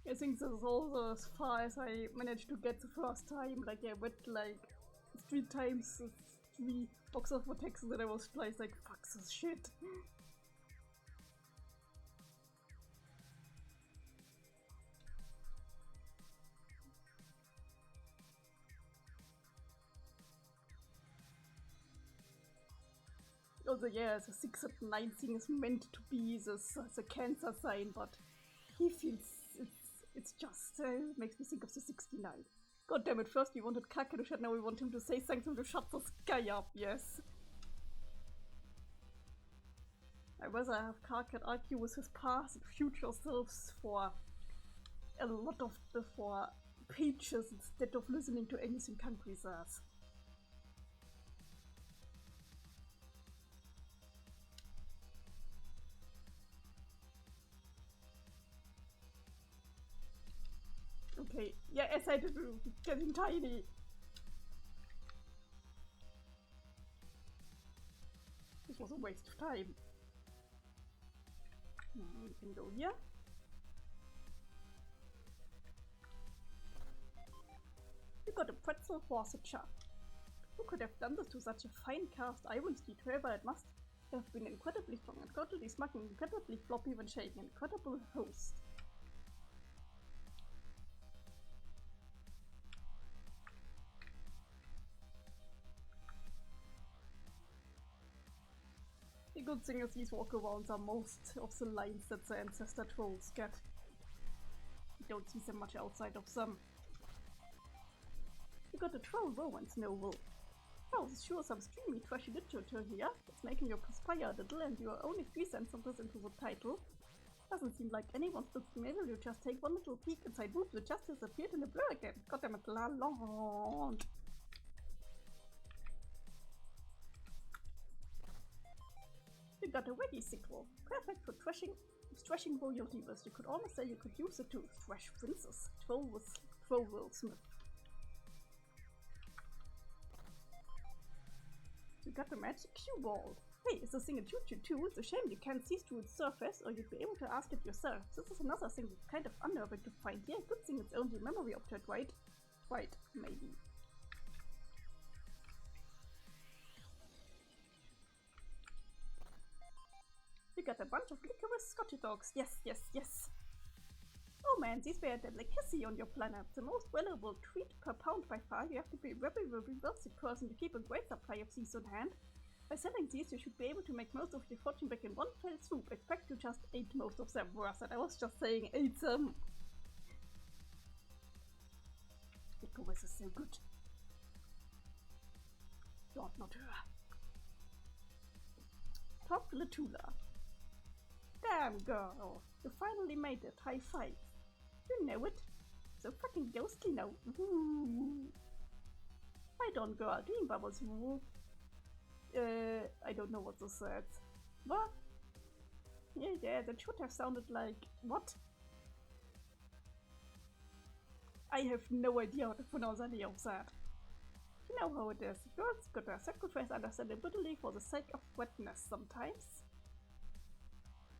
I think this is also as far as I managed to get the first time. Like, I went like 3 times, 3 boxes of text, and then I was twice like, fuck this shit. Also, yeah, the 6 and 9 thing is meant to be this the cancer sign, but he feels it's just makes me think of the 69. God damn it! First we wanted Kaka to shut, now we want him to say something to shut this guy up. Yes. I'd rather have Kaka argue with his past and future selves for a lot of for pages instead of listening to anything Kankri says. Okay, yeah, as I did, getting tiny. This was a waste of time. We can go here. We got a pretzel forfeiture. Who could have done this to such a fine cast iron street? Whoever it must have been incredibly strong, incredibly smug, incredibly floppy when shaking, incredible host. The good thing is these walkarounds are most of the lines that the ancestor trolls get. You don't see so much outside of them. You got a troll romance novel. Oh, this sure some extremely trashy literature here. It's making you perspire a little, and you are only 3 sentences into the title. Doesn't seem like anyone's book. Maybe you just take one little peek inside Whoops, it just disappeared in a blur again. Goddamn it, La Londe. You got a waggy sequel. Perfect for thrashing royalty with. You could almost say you could use it to thrash princess. Troll with Smith. You got a magic cue ball. Hey, is this thing a choo-choo too? It's a shame you can't see through its surface, or you'd be able to ask it yourself. This is another thing that's kind of unnerving to find. Yeah, good thing it's only a memory object, right? Right, maybe. You got a bunch of licorice Scotty dogs. Yes, yes, yes. Oh man, these were a delicacy on your planet. The most valuable treat per pound by far. You have to be a very, very wealthy person to keep a great supply of these on hand. By selling these, you should be able to make most of your fortune back in one fell swoop. Expect you just ate most of them. Worse than I was just saying, ate them. Licorice is so good. God, not her. Talk to Latula. Damn, girl. You finally made it. High five. You know it. So fucking ghostly now. Ooh. Right on, girl. Dream bubbles. Ooh. I don't know what this said. What? Yeah, that should have sounded like... What? I have no idea how to pronounce any of that. You know how it is. Girls gotta sacrifice understandability for the sake of wetness sometimes.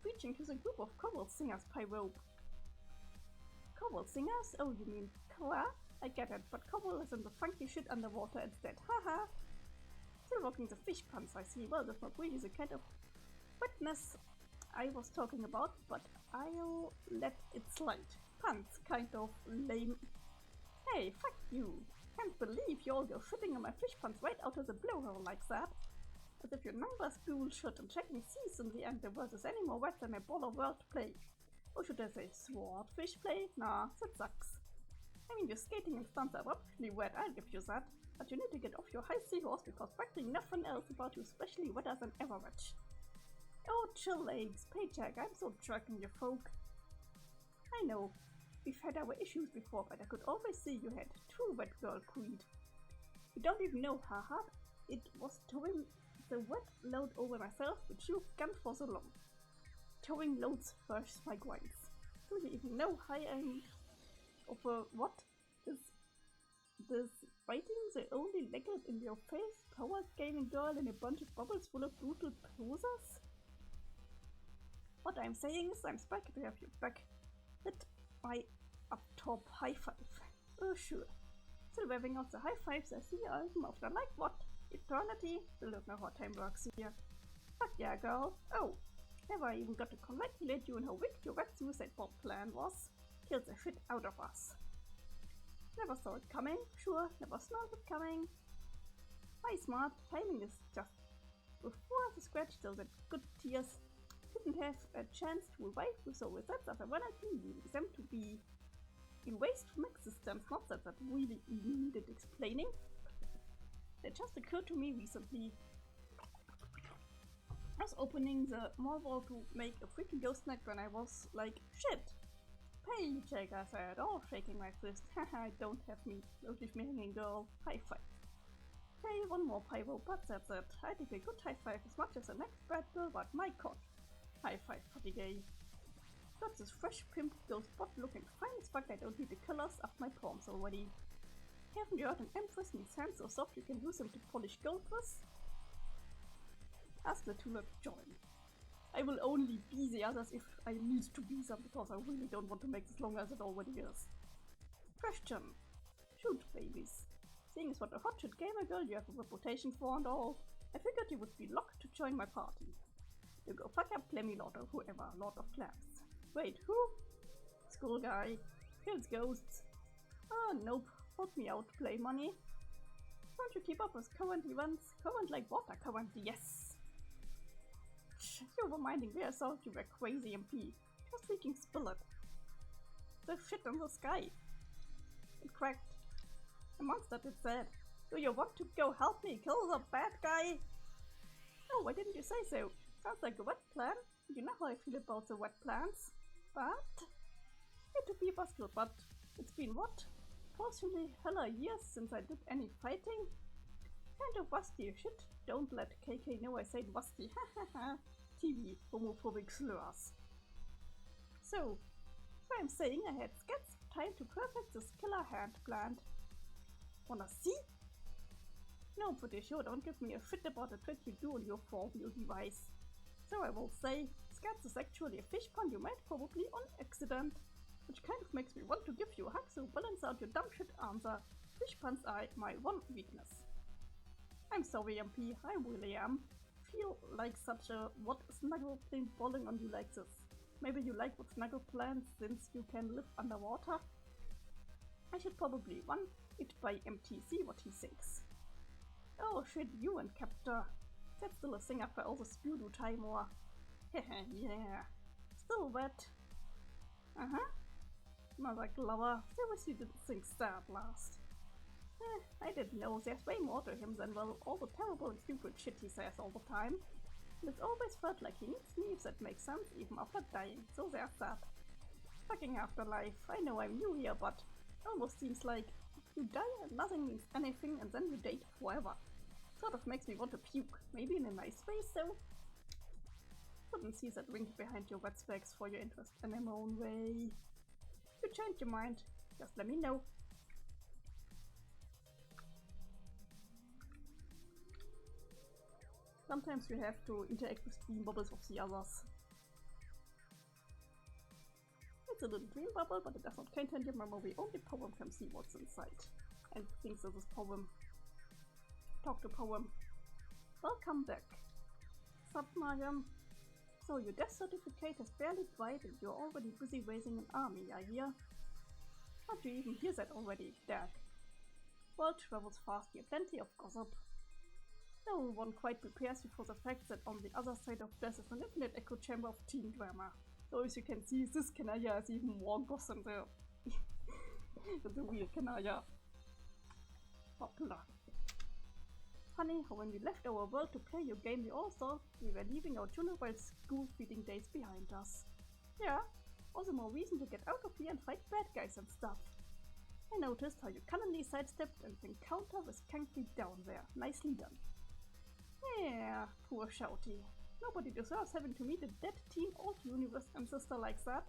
preaching to the group of choral singers, Pyro. Choral singers? Oh, you mean choir? I get it, but choral is in the funky shit underwater instead. Haha! Still rocking the fish puns, I see. Well, that's not really the kind of wetness I was talking about, but I'll let it slide. Puns, kind of lame. Hey, fuck you! Can't believe you all go shitting on my fish puns right out of the blowhole like that. As if your numbers bullshit and checking C's in the end the verse is any more wet than a ball of wordplay. Or should I say swordfish play? Nah, that sucks. I mean, your skating and stunts are roughly wet, I'll give you that. But you need to get off your high seahorse because practically nothing else about you especially wetter than average. Oh, chill legs, paycheck, I'm so tracking your folk. I know, we've had our issues before, but I could always see you had true wet girl creed. You don't even know how hard it was towing the wet load over myself, which you've gunned for so long. Towing loads first my grinds. Do you even know how I'm over what? This fighting the only legged in your face, power scaling girl in a bunch of bubbles full of brutal posers? What I'm saying is I'm spiky to have you back. Hit my up top high five. Oh sure. Still waving out the high fives I see album after like what? Eternity? Still don't know how time works here. Fuck yeah girl. Oh, never even got to congratulate you on how wicked your red suicide bomb plan was. Killed the shit out of us. Never saw it coming, sure, never smelled it coming. My smart, timing is just before the scratch till the good tears didn't have a chance to revive with the results of ironically leaving them to be erased from existence. Not that that really even needed explaining. It just occurred to me recently. I was opening the mall wall to make a freaking ghost snack when I was like, shit! Paycheck, I said, all shaking my fist. Haha, don't have me. Don't leave me hanging, girl. High five. Okay, one more pyro, but that's it. I take a good high five as much as the next battle, but my god. High five, pretty gay. Got this fresh pimp ghost bot looking fine as fuck. I don't need the colors of my palms already. Haven't you heard an empress needs hands so soft you can use them to polish gold with? Ask the two not to join. I will only be the others if I need to be them because I really don't want to make this longer as it already is. Question. Shoot, babies. Seeing as what a hot shit gamer girl you have a reputation for and all, I figured you would be locked to join my party. You go fuck up Clemmy Lord or whoever, Lord of Clams. Wait, who? School guy. Kills ghosts. Oh, nope. Help me out, play money. Don't you keep up with current events? Current like water current, yes! You're reminding me I thought you were crazy MP. Just freaking spill it. The shit in the sky. It cracked. The monster did said, do you want to go help me kill the bad guy? Oh, why didn't you say so? Sounds like a wet plan. You know how I feel about the wet plans. But hate to be a buzzkill, but it's been what? Possibly hella years since I did any fighting? Kind of rusty shit. Don't let KK know I said rusty. Hahaha. TV, homophobic slurs. So I'm saying I had scats time to perfect this killer hand plant. Wanna see? No, pretty sure don't give me a shit about the trick you do on your 4-wheel device. So I will say, scats is actually a fish pond you made probably on accident. Which kind of makes me want to give you a hug so balance out your dumb shit answer. Fish puns are my one weakness. I'm sorry MP, I really am. Feel like such a what snuggle plain falling on you like this. Maybe you like what snuggle plans since you can live underwater? I should probably run it by MT, see what he thinks. Oh shit, you and Captor. That's still a thing after all the Spudo time war. Hehe, yeah. Still wet. Uh-huh. Mother Glover, seriously didn't think that last. I didn't know there's way more to him than, well, all the terrible and stupid shit he says all the time. And it's always felt like he needs me if that makes sense, even after dying, so there's that. Fucking afterlife, I know I'm new here, but almost seems like you die and nothing means anything and then you date forever. Sort of makes me want to puke, maybe in a nice way, so... Couldn't see that wink behind your wet specs for your interest in my own way. If you change your mind, just let me know. Sometimes you have to interact with the bubbles of the others. It's a little dream bubble, but it does not contain your memory. Only poem can see what's inside. And thinks this is poem. Talk to poem. Welcome back. Submayam. So your death certificate has barely died and you're already busy raising an army, I hear. How do you even hear that already, Dad? World travels fast, you have plenty of gossip. No one quite prepares you for the fact that on the other side of death is an infinite echo chamber of teen drama. So as you can see, this Kanaya is even more goss than the real Kanaya. Popular. Funny how when we left our world to play your game, we all thought we were leaving our juvenile school feeding days behind us. Yeah, all the more reason to get out of here and fight bad guys and stuff. I noticed how you cunningly sidestepped and encounter with Kanky down there. Nicely done. Yeah, poor Shouty. Nobody deserves having to meet a dead teen old universe ancestor like that.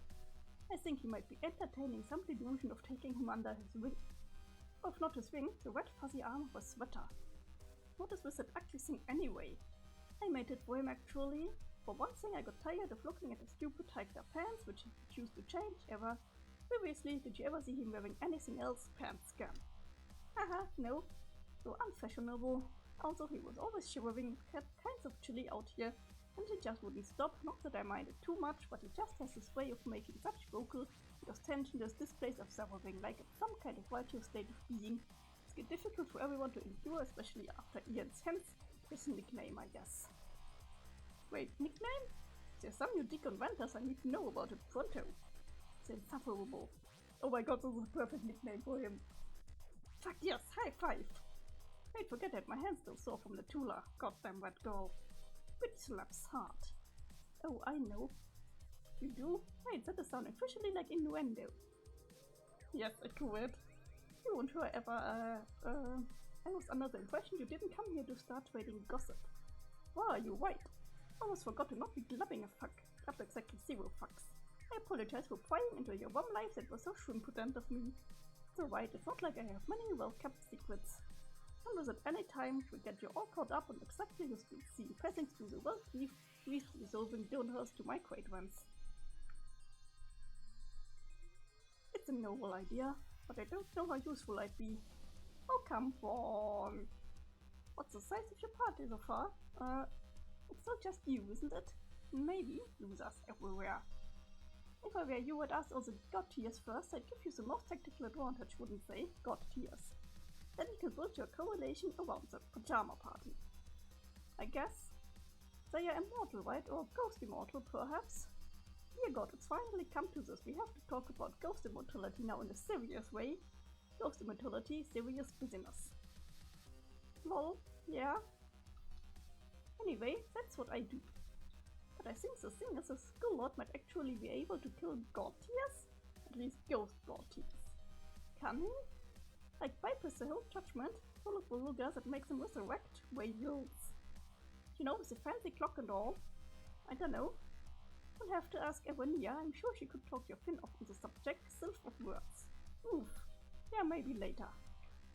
I think he might be entertaining some delusion of taking him under his wing. Or if not his wing, the red fuzzy arm of a sweater. What is with that ugly thing anyway? I made it for him actually. For one thing, I got tired of looking at his stupid hiked up pants, which he refused to change ever. Previously, did you ever see him wearing anything else? Pants scum. Haha, no. So unfashionable. Also, he was always shivering, had kinds of chilly out here, and he just wouldn't stop. Not that I minded too much, but he just has this way of making such vocal and ostensious displays of suffering, like it's some kind of righteous state of being. It's difficult for everyone to endure, especially after Ian's hence his nickname, I guess. Wait, nickname? There's some new Deacon Venters I need to know about it pronto. It's insufferable. Oh my god, this is a perfect nickname for him. Fuck yes, high five! I'd forget that my hand's still sore from the Tula. Goddamn that girl. Bitch slaps hard. Oh, I know. You do? Wait, that is sounding officially like innuendo. Yes, accurate. You and her ever, I was under the impression you didn't come here to start trading gossip. Wow, you're right. Almost forgot to not be glubbing a fuck. That's exactly 0 fucks. I apologize for prying into your warm life, that was so shrimp-prudent of me. It's alright, it's not like I have many well-kept secrets. And was at any time to get you all caught up on exactly who's been seen passing through the well-brief, resolving donors to my great ones. It's a noble idea, but I don't know how useful I'd be. Oh, come on. What's the size of your party so far? It's not just you, isn't it? Maybe losers everywhere. If I were you, I'd ask all the god tiers first. I'd give you the most tactical advantage, wouldn't they? God tiers. Then you can build your correlation around the pajama party. I guess. They are immortal, right? Or ghost immortal, perhaps? Dear God, it's finally come to this. We have to talk about ghost immortality now in a serious way. Ghost immortality, serious business. Lol, yeah. Anyway, that's what I do. But I think the thing is, a skill lord might actually be able to kill god tiers? At least ghost god tiers. Can he? Like bypass the whole judgment, full of belugas that makes them resurrect whales. You know, with the fancy clock and all. I don't know. We'll have to ask Evonia. I'm sure she could talk your fin off on the subject, self of words. Oof. Yeah, maybe later.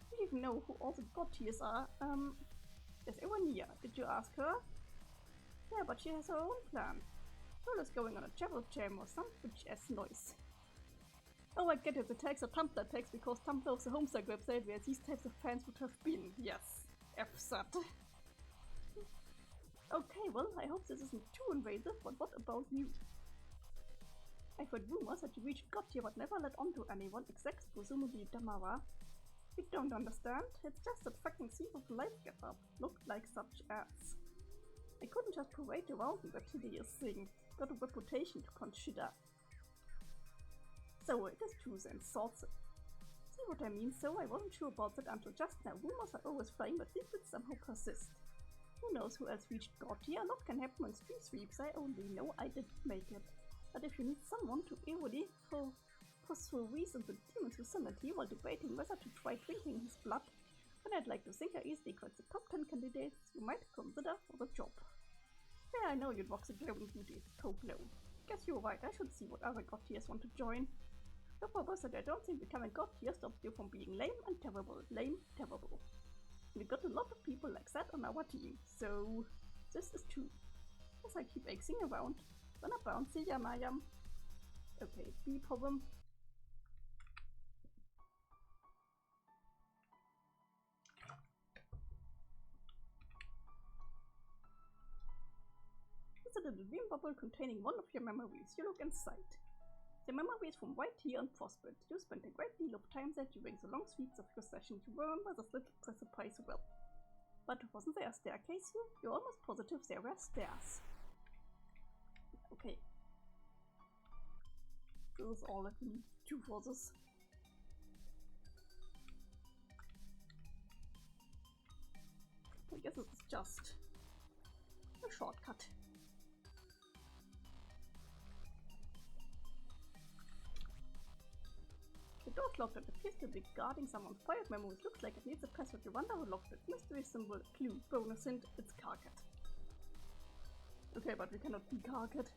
Do you even know who all the god tiers are? There's Evonia. Did you ask her? Yeah, but she has her own plan. Tola's going on a travel jam or some bitch-ass noise. Oh, I get it, the tags are Tumblr tags because Tumblr is a Homestuck website where these types of fans would have been. Yes, F-sat. Okay, well, I hope this isn't too invasive, but what about you? I've heard rumors that you reached God tier but never let on to anyone except presumably Damara. You don't understand? It's just that fucking thief of life get up. Looked like such ads. I couldn't just parade around with that hideous thing. Got a reputation to consider. So it is true then, sorts it. See what I mean? So I wasn't sure about that until just now. Rumors are always flying, but secrets somehow persist. Who knows who else reached God tier? A lot can happen on street sweeps. I only know I didn't make it. But if you need someone to eerily pursue reasons in demon's vicinity while debating whether to try drinking his blood, then I'd like to think I easily got the top 10 candidates you might consider for the job. Yeah, I know you'd rock the glowing beauties, co-glow. Guess you're right, I should see what other god tiers want to join. The purpose that I don't think becoming god tier stops you from being lame and terrible. Lame, terrible. We got a lot of people like that on our team, so this is true. As I keep axing around, when I bounce, see ya, Mayam. Okay, B problem. It's a little dream bubble containing one of your memories. You look inside. The memories from right here and prospered. You spent a great deal of time there during the long sweeps of your session. You remember this little precipice well. But wasn't there a staircase here? You're almost positive there were stairs. Okay. This is all I can do for this. I guess it's just a shortcut. The door's locked and appears to be guarding someone's private memories. Looks like it needs a password. You wonder who locked it. Mystery symbol, clue, bonus hint, it's Carcat. Okay, but we cannot be Carcat.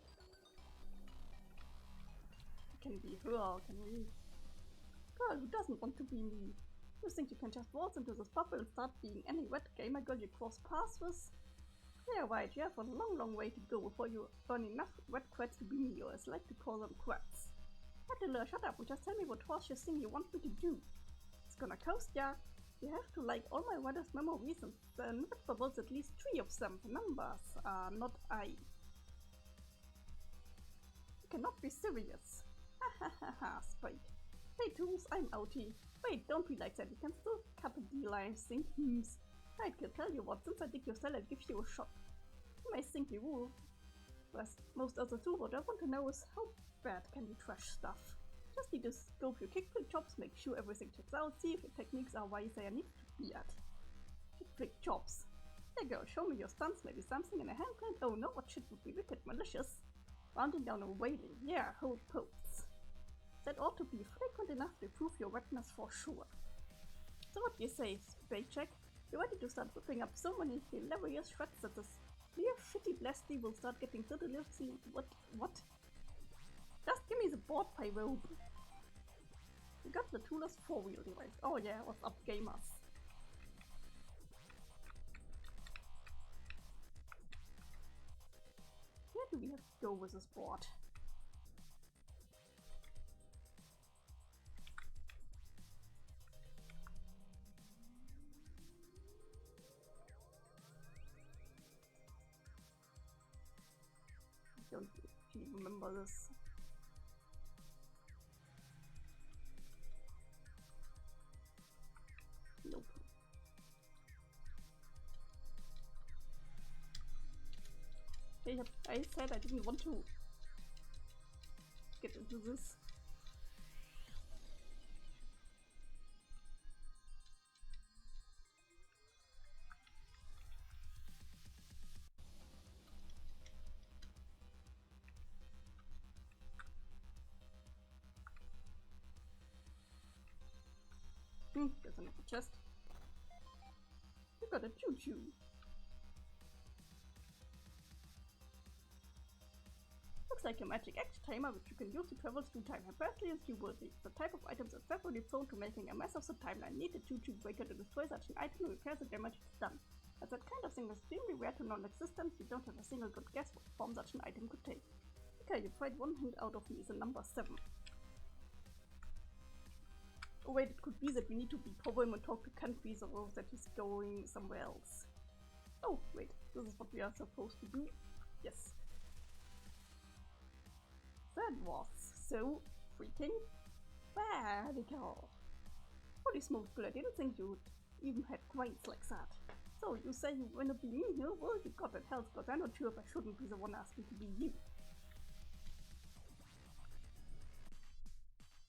It can be her, can we? Girl who doesn't want to be me. You think you can just waltz into this bubble and start being any wet gamer girl you cross paths with? Yeah, right, you have a long, long way to go before you earn enough wet creds to be me, or as I like to call them, creds. Adela, shut up and just tell me what horseshit thing you want me to do. It's gonna coast ya. You have to like all my wettest memories and then wet bubbles, at least 3 of them. The numbers are not I. You cannot be serious. Ha ha ha ha, Spike. Hey tools, I'm outie. Wait, don't be like that, you can still cut a D-line, think I can tell you what, since I dig your cell, I'll give you a shot. You may think you will. As most others do, what I want to know is how bad can you trash stuff? Just need to scope your kickflip chops, make sure everything checks out, see if your techniques are where they need to be at. Kickflip chops. There you go, show me your stunts, maybe something in a handprint. Oh no, what shit would be wicked malicious? Rounding down a wailing, yeah, hold pose. That ought to be frequent enough to prove your wetness for sure. So what do you say, Spaycheck? You're ready to start whipping up so many hilarious shreds that this clear shitty blasty will start getting so deliciously. What? Just give me the board pie robe. We got the toolless 4-wheel device. Oh yeah, what's up, gamers? Where do we have to go with this board? I don't really remember this. Nope. I said I didn't want to get into this. There's another chest. You got a choo-choo. Looks like a magic X timer which you can use to travel through time as fastly as you will be. The type of items is separately prone to making a mess of the timeline. Need a choo-choo breaker to destroy such an item and repair the damage it's done. As that kind of thing is extremely rare to non-existent, you don't have a single good guess what form such an item could take. Okay, you tried one hint out of me, the number 7. Oh wait, it could be that we need to be problem and talk to countries, or that he's going somewhere else. Oh wait, this is what we are supposed to do. Yes. That was so freaking radical. Holy smokes, girl, I didn't think you even had brains like that. So you say you wanna be me here? Well, you got that health, but I'm not sure if I shouldn't be the one asking to be you.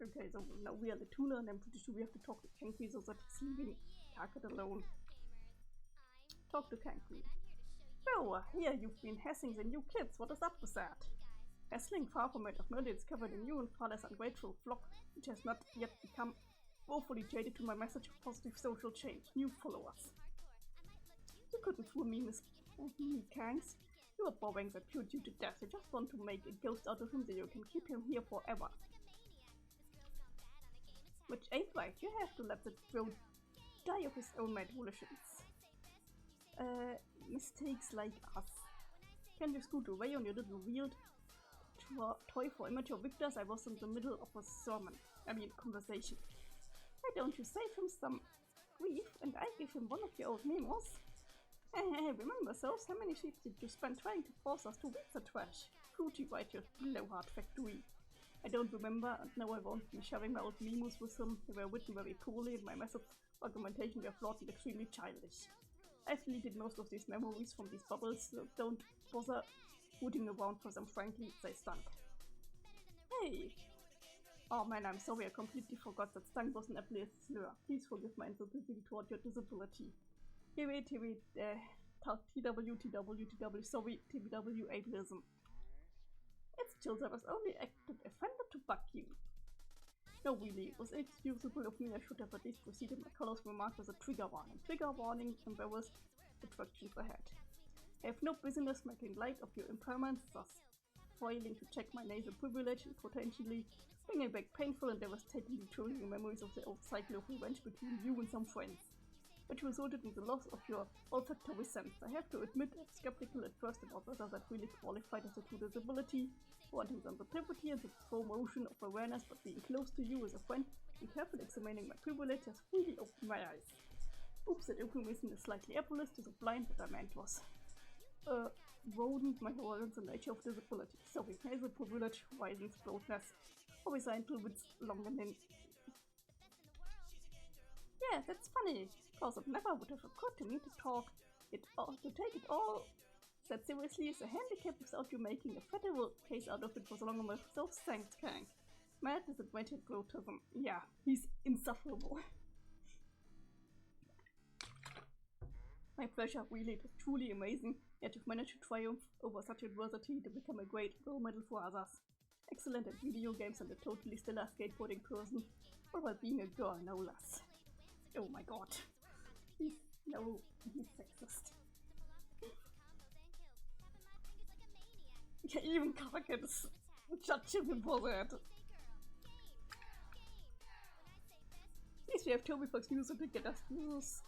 Okay, so now we are the tuner, and I'm pretty sure we have to talk to Kankri so that he's leaving Target alone. Talk to Kankri. So, here you've been hassling the new kids. What is up with that? Hassling, far from it, of merely discovered a new and far less ungrateful flock, which has not yet become woefully jaded to my message of positive social change. New followers. You couldn't fool me, Miss Kanks. You are boring that pure due to death. You just want to make a ghost out of him so you can keep him here forever. Which ain't right. You have to let the bro die of his own mad volitions. Mistakes like us. Can you scoot away on your little wheeled toy for immature victors, I was in the middle of a conversation. Why don't you save him some grief and I give him one of your old memos? Remember those? How many sheep did you spend trying to force us to read the trash? Fruity right, your blowhard factory. I don't remember, and now I won't be sharing my old memos with him. They were written very poorly and my methods of argumentation were flawed and extremely childish. I've deleted most of these memories from these bubbles, so don't bother rooting around for them, frankly, they stunk. Hey! Oh man, I'm sorry, I completely forgot that stunk was an ableist slur. Please forgive my insensitivity toward your disability. TW, sorry, TW ableism. It's chill, I was only acted offended to bug you. No, really, it was inexcusable of me. I should have at least preceded my color's remark with a trigger warning. Trigger warning, embarrassed attractions ahead. I have no business making light of your impairments, thus failing to check my nasal privilege and potentially bringing back painful and devastatingly triggering memories of the old cycle of revenge between you and some friends, which resulted in the loss of your olfactory sense. I have to admit, I'm skeptical at first about whether that really qualified as a true disability, wanting sensitivity and the promotion of awareness, but being close to you as a friend and carefully examining my privilege has really opened my eyes. Oops, that euphemism is slightly ableist to the blind, what I meant was broadened my horizons and nature of disability. Sorry, nasal privilege, widens broadness, or resigned to its longing. Yeah, that's funny, because it never would have occurred to me to take it all that seriously as a handicap without you making a federal case out of it for so long enough. So thanks, Kank. Mad disadvantage brotism. Yeah, he's insufferable. My pleasure, really, it was truly amazing that you've managed to triumph over such adversity to become a great role model for others. Excellent at video games and a totally stellar skateboarding person, all while being a girl, no less. Oh my god. He's sexist. Yeah, even Karaka is judging him for that. At least we have Toby Fox music to get us through this.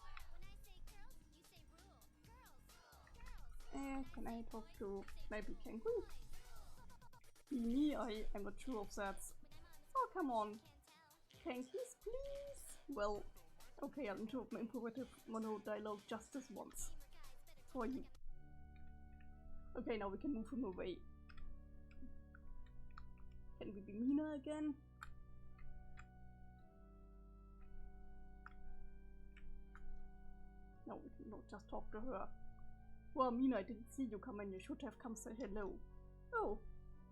Can I talk to maybe Kangaroo? Me, I'm not sure of that. Oh, come on. Kankies, please? Well, okay, I'll interrupt my imperative mono dialogue just this once. For you. Okay, now we can move him away. Can we be Meenah again? No, we cannot just talk to her. Well, Meenah, I didn't see you come in. You should have come say hello. Oh,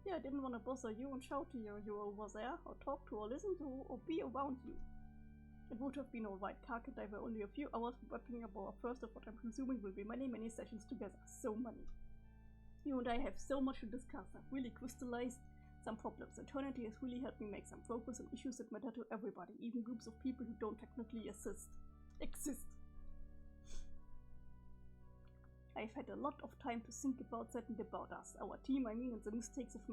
yeah, I didn't want to bother you and shout to you over there, or talk to, or listen to, or be around you. It would have been alright. Kark and I were only a few hours wrapping up our first of what I'm presuming will be many, many sessions together. So many. You and I have so much to discuss. I've really crystallized some problems. Eternity has really helped me make some progress on issues that matter to everybody, even groups of people who don't technically exist. I've had a lot of time to think about that and about us. Our team, I mean, and the mistakes we've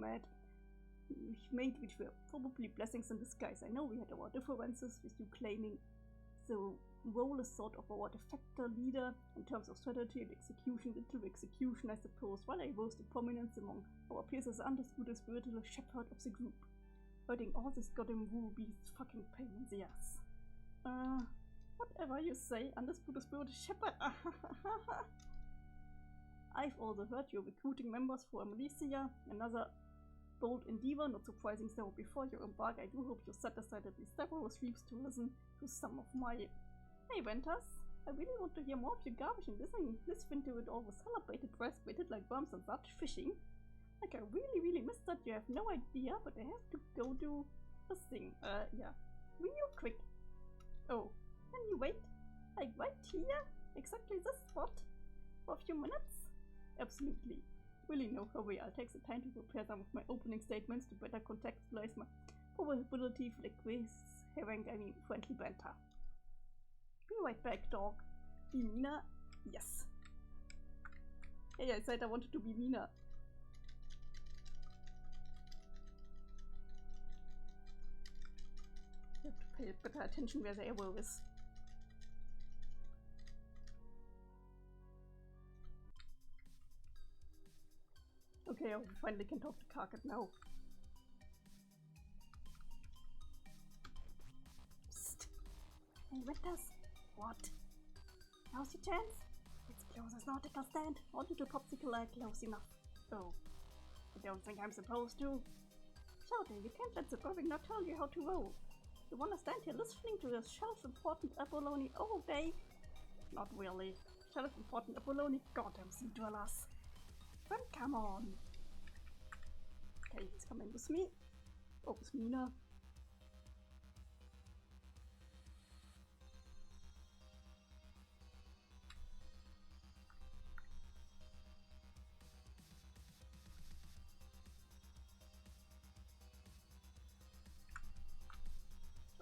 made, which were probably blessings in disguise. I know we had our differences, with you claiming the role as sort of our de facto leader in terms of strategy and execution, little execution, I suppose, while I rose to prominence among our peers as the undisputed spiritual shepherd of the group. Hurting all this goddamn rubies fucking pain in the ass. Whatever you say, undisputed spiritual shepherd. I've also heard you're recruiting members for Amnesia, another bold endeavor, not surprising so. Before you embark, I do hope you set aside at least several sleeps to listen to some of my... Hey, Ventus, I really want to hear more of your garbage and this winter it all was celebrated, breastbaited like worms and such, fishing. Like, I really missed that. You have no idea, but I have to go do this thing. Yeah. Real quick. Oh, can you wait? Like, right here? Exactly this spot? For a few minutes? Absolutely. Really no hurry. I'll take the time to prepare some of my opening statements to better contextualize my probability for friendly banter. Be right back, dog. Be Meenah? Yes. Hey, I said I wanted to be Meenah. I have to pay better attention where the arrow is. Okay, we finally can talk to Karkat now. Psst. Hey, Winters. What? Now's your chance. It's closest nautical stand. Want you to popsicle close enough. Oh. I don't think I'm supposed to. Shouty, you can't let the drawing not tell you how to roll. You wanna stand here listening to your self-important abalone all day? Not really. Self-important abalone, goddamn sea dwellers. Then come on. Okay, he's coming with me. Oh, with Meenah.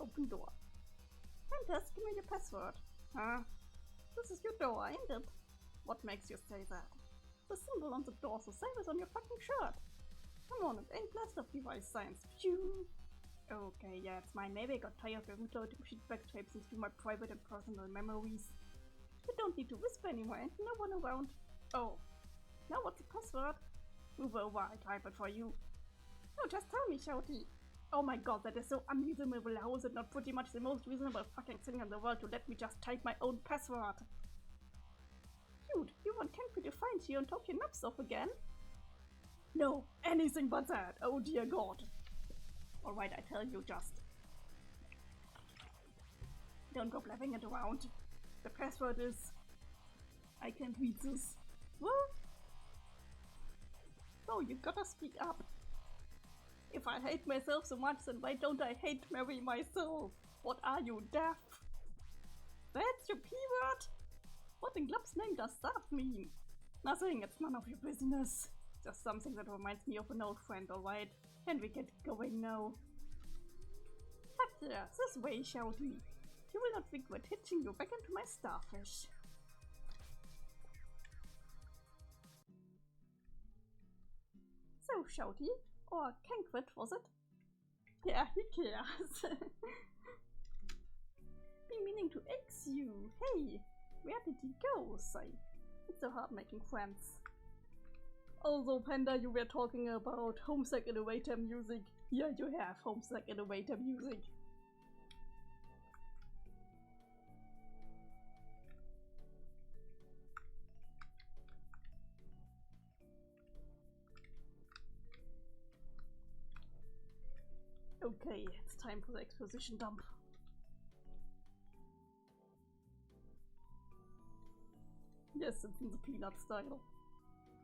Open door. Fantastic, give me your password. Huh? This is your door, ain't it? What makes you say that? The symbol on the door, so save it on your fucking shirt. Come on, it ain't blessed of device science. Phew. Okay, yeah, it's mine. Maybe I got tired of reloading feedback tapes into my private and personal memories. You don't need to whisper anymore, and no one around. Oh. Now what's the password? Move over, I type it for you. No, just tell me, Shouty. Oh my god, that is so unreasonable. How is it not pretty much the most reasonable fucking thing in the world to let me just type my own password? Dude, you want Kenku to find you and talk your nuts off again? No, anything but that. Oh dear god. Alright, I tell you, just don't go blabbing it around. The password is... I can't read this. What? Oh, you gotta speak up. If I hate myself so much, then why don't I hate Mary myself? What are you, deaf? That's your P-word? What in Glub's name does that mean? Nothing, it's none of your business. Just something that reminds me of an old friend, alright? Can we get going now? Heck yeah, this way, Shouty. You will not regret hitching you back into my starfish. So, Shouty, or Kenkwit, was it? Yeah, he cares. Been meaning to ask you. Hey, where did he go, Sigh? It's so hard making friends. Although, Panda, you were talking about Homestuck elevator music. Here you have Homestuck elevator music. Okay, it's time for the exposition dump. Yes, it's in the peanut style.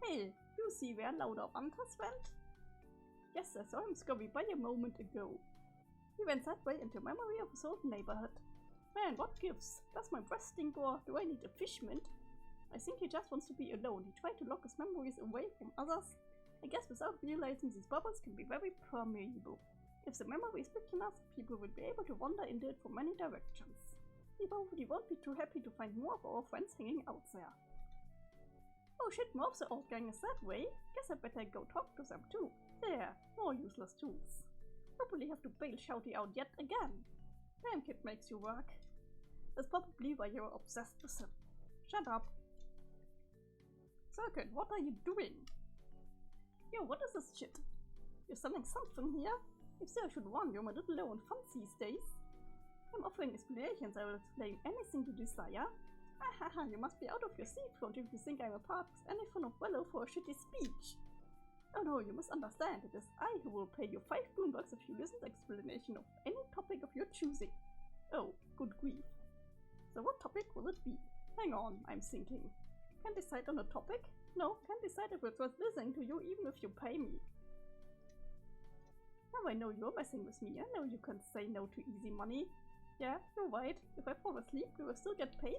Hey, you see where Lauder Wantas went? Yes, I saw him scurry by a moment ago. He went that way into memory of his old neighborhood. Man, what gives? Does my breath stink or do I need a fish mint? I think he just wants to be alone. He tried to lock his memories away from others. I guess without realizing these bubbles can be very permeable. If the memory is big enough, people will be able to wander into it from many directions. We probably won't be too happy to find more of our friends hanging out there. Oh shit, more of the old gang is that way. Guess I better go talk to them too. There, more useless tools. Probably have to bail Shouty out yet again. Damn, kid makes you work. That's probably why you're obsessed with him. Shut up. Circuit, what are you doing? Yo, what is this shit? You're selling something here? If so, I should warn you, I'm a little low on funds these days. I'm offering explanations, I will explain anything you desire. Hahaha, you must be out of your seat, don't you, if you think I'm a part with any fun of Wello for a shitty speech. Oh no, you must understand, it is I who will pay you 5 boonbucks if you listen to explanation of any topic of your choosing. Oh, good grief. So what topic will it be? Hang on, I'm thinking. Can't decide on a topic? No, can't decide if it's worth listening to you even if you pay me. Now I know you're messing with me. I know you can't say no to easy money. Yeah, you're right. If I fall asleep, you will still get paid?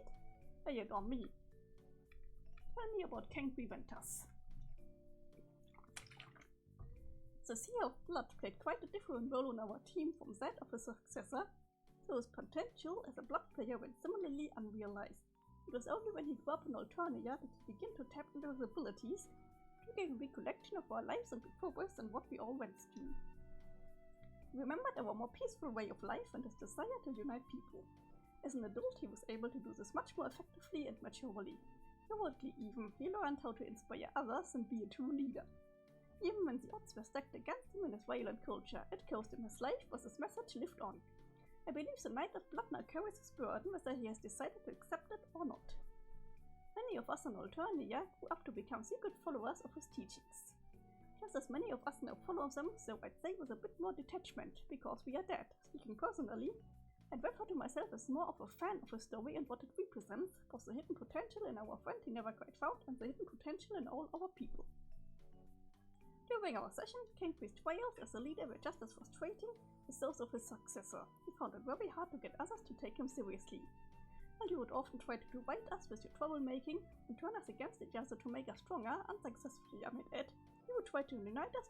Lay it on me. Tell me about Kenku Ventus. The Sea of Blood played quite a different role on our team from that of his successor, so his potential as a blood player went similarly unrealized. It was only when he grew up in Alternia that he began to tap into his abilities, triggering a recollection of our lives and progress and what we all went through. He remembered our more peaceful way of life and his desire to unite people. As an adult, he was able to do this much more effectively and maturely. Heroically even, he learned how to inspire others and be a true leader. Even when the odds were stacked against him in his violent culture, it cost him his life, was his message lived on. I believe the Knight of Blood now carries his burden, whether he has decided to accept it or not. Many of us in Alternia grew up to become secret followers of his teachings. Just as many of us now follow them, so I'd say with a bit more detachment, because we are dead. Speaking personally, I'd refer to myself as more of a fan of his story and what it represents, because the hidden potential in our friend he never quite found, and the hidden potential in all our people. During our session, King Priest Wales as a leader were just as frustrating as those of his successor. He found it very hard to get others to take him seriously. And you would often try to divide us with your troublemaking and turn us against each other to make us stronger, unsuccessfully, I might add. You would try to unite us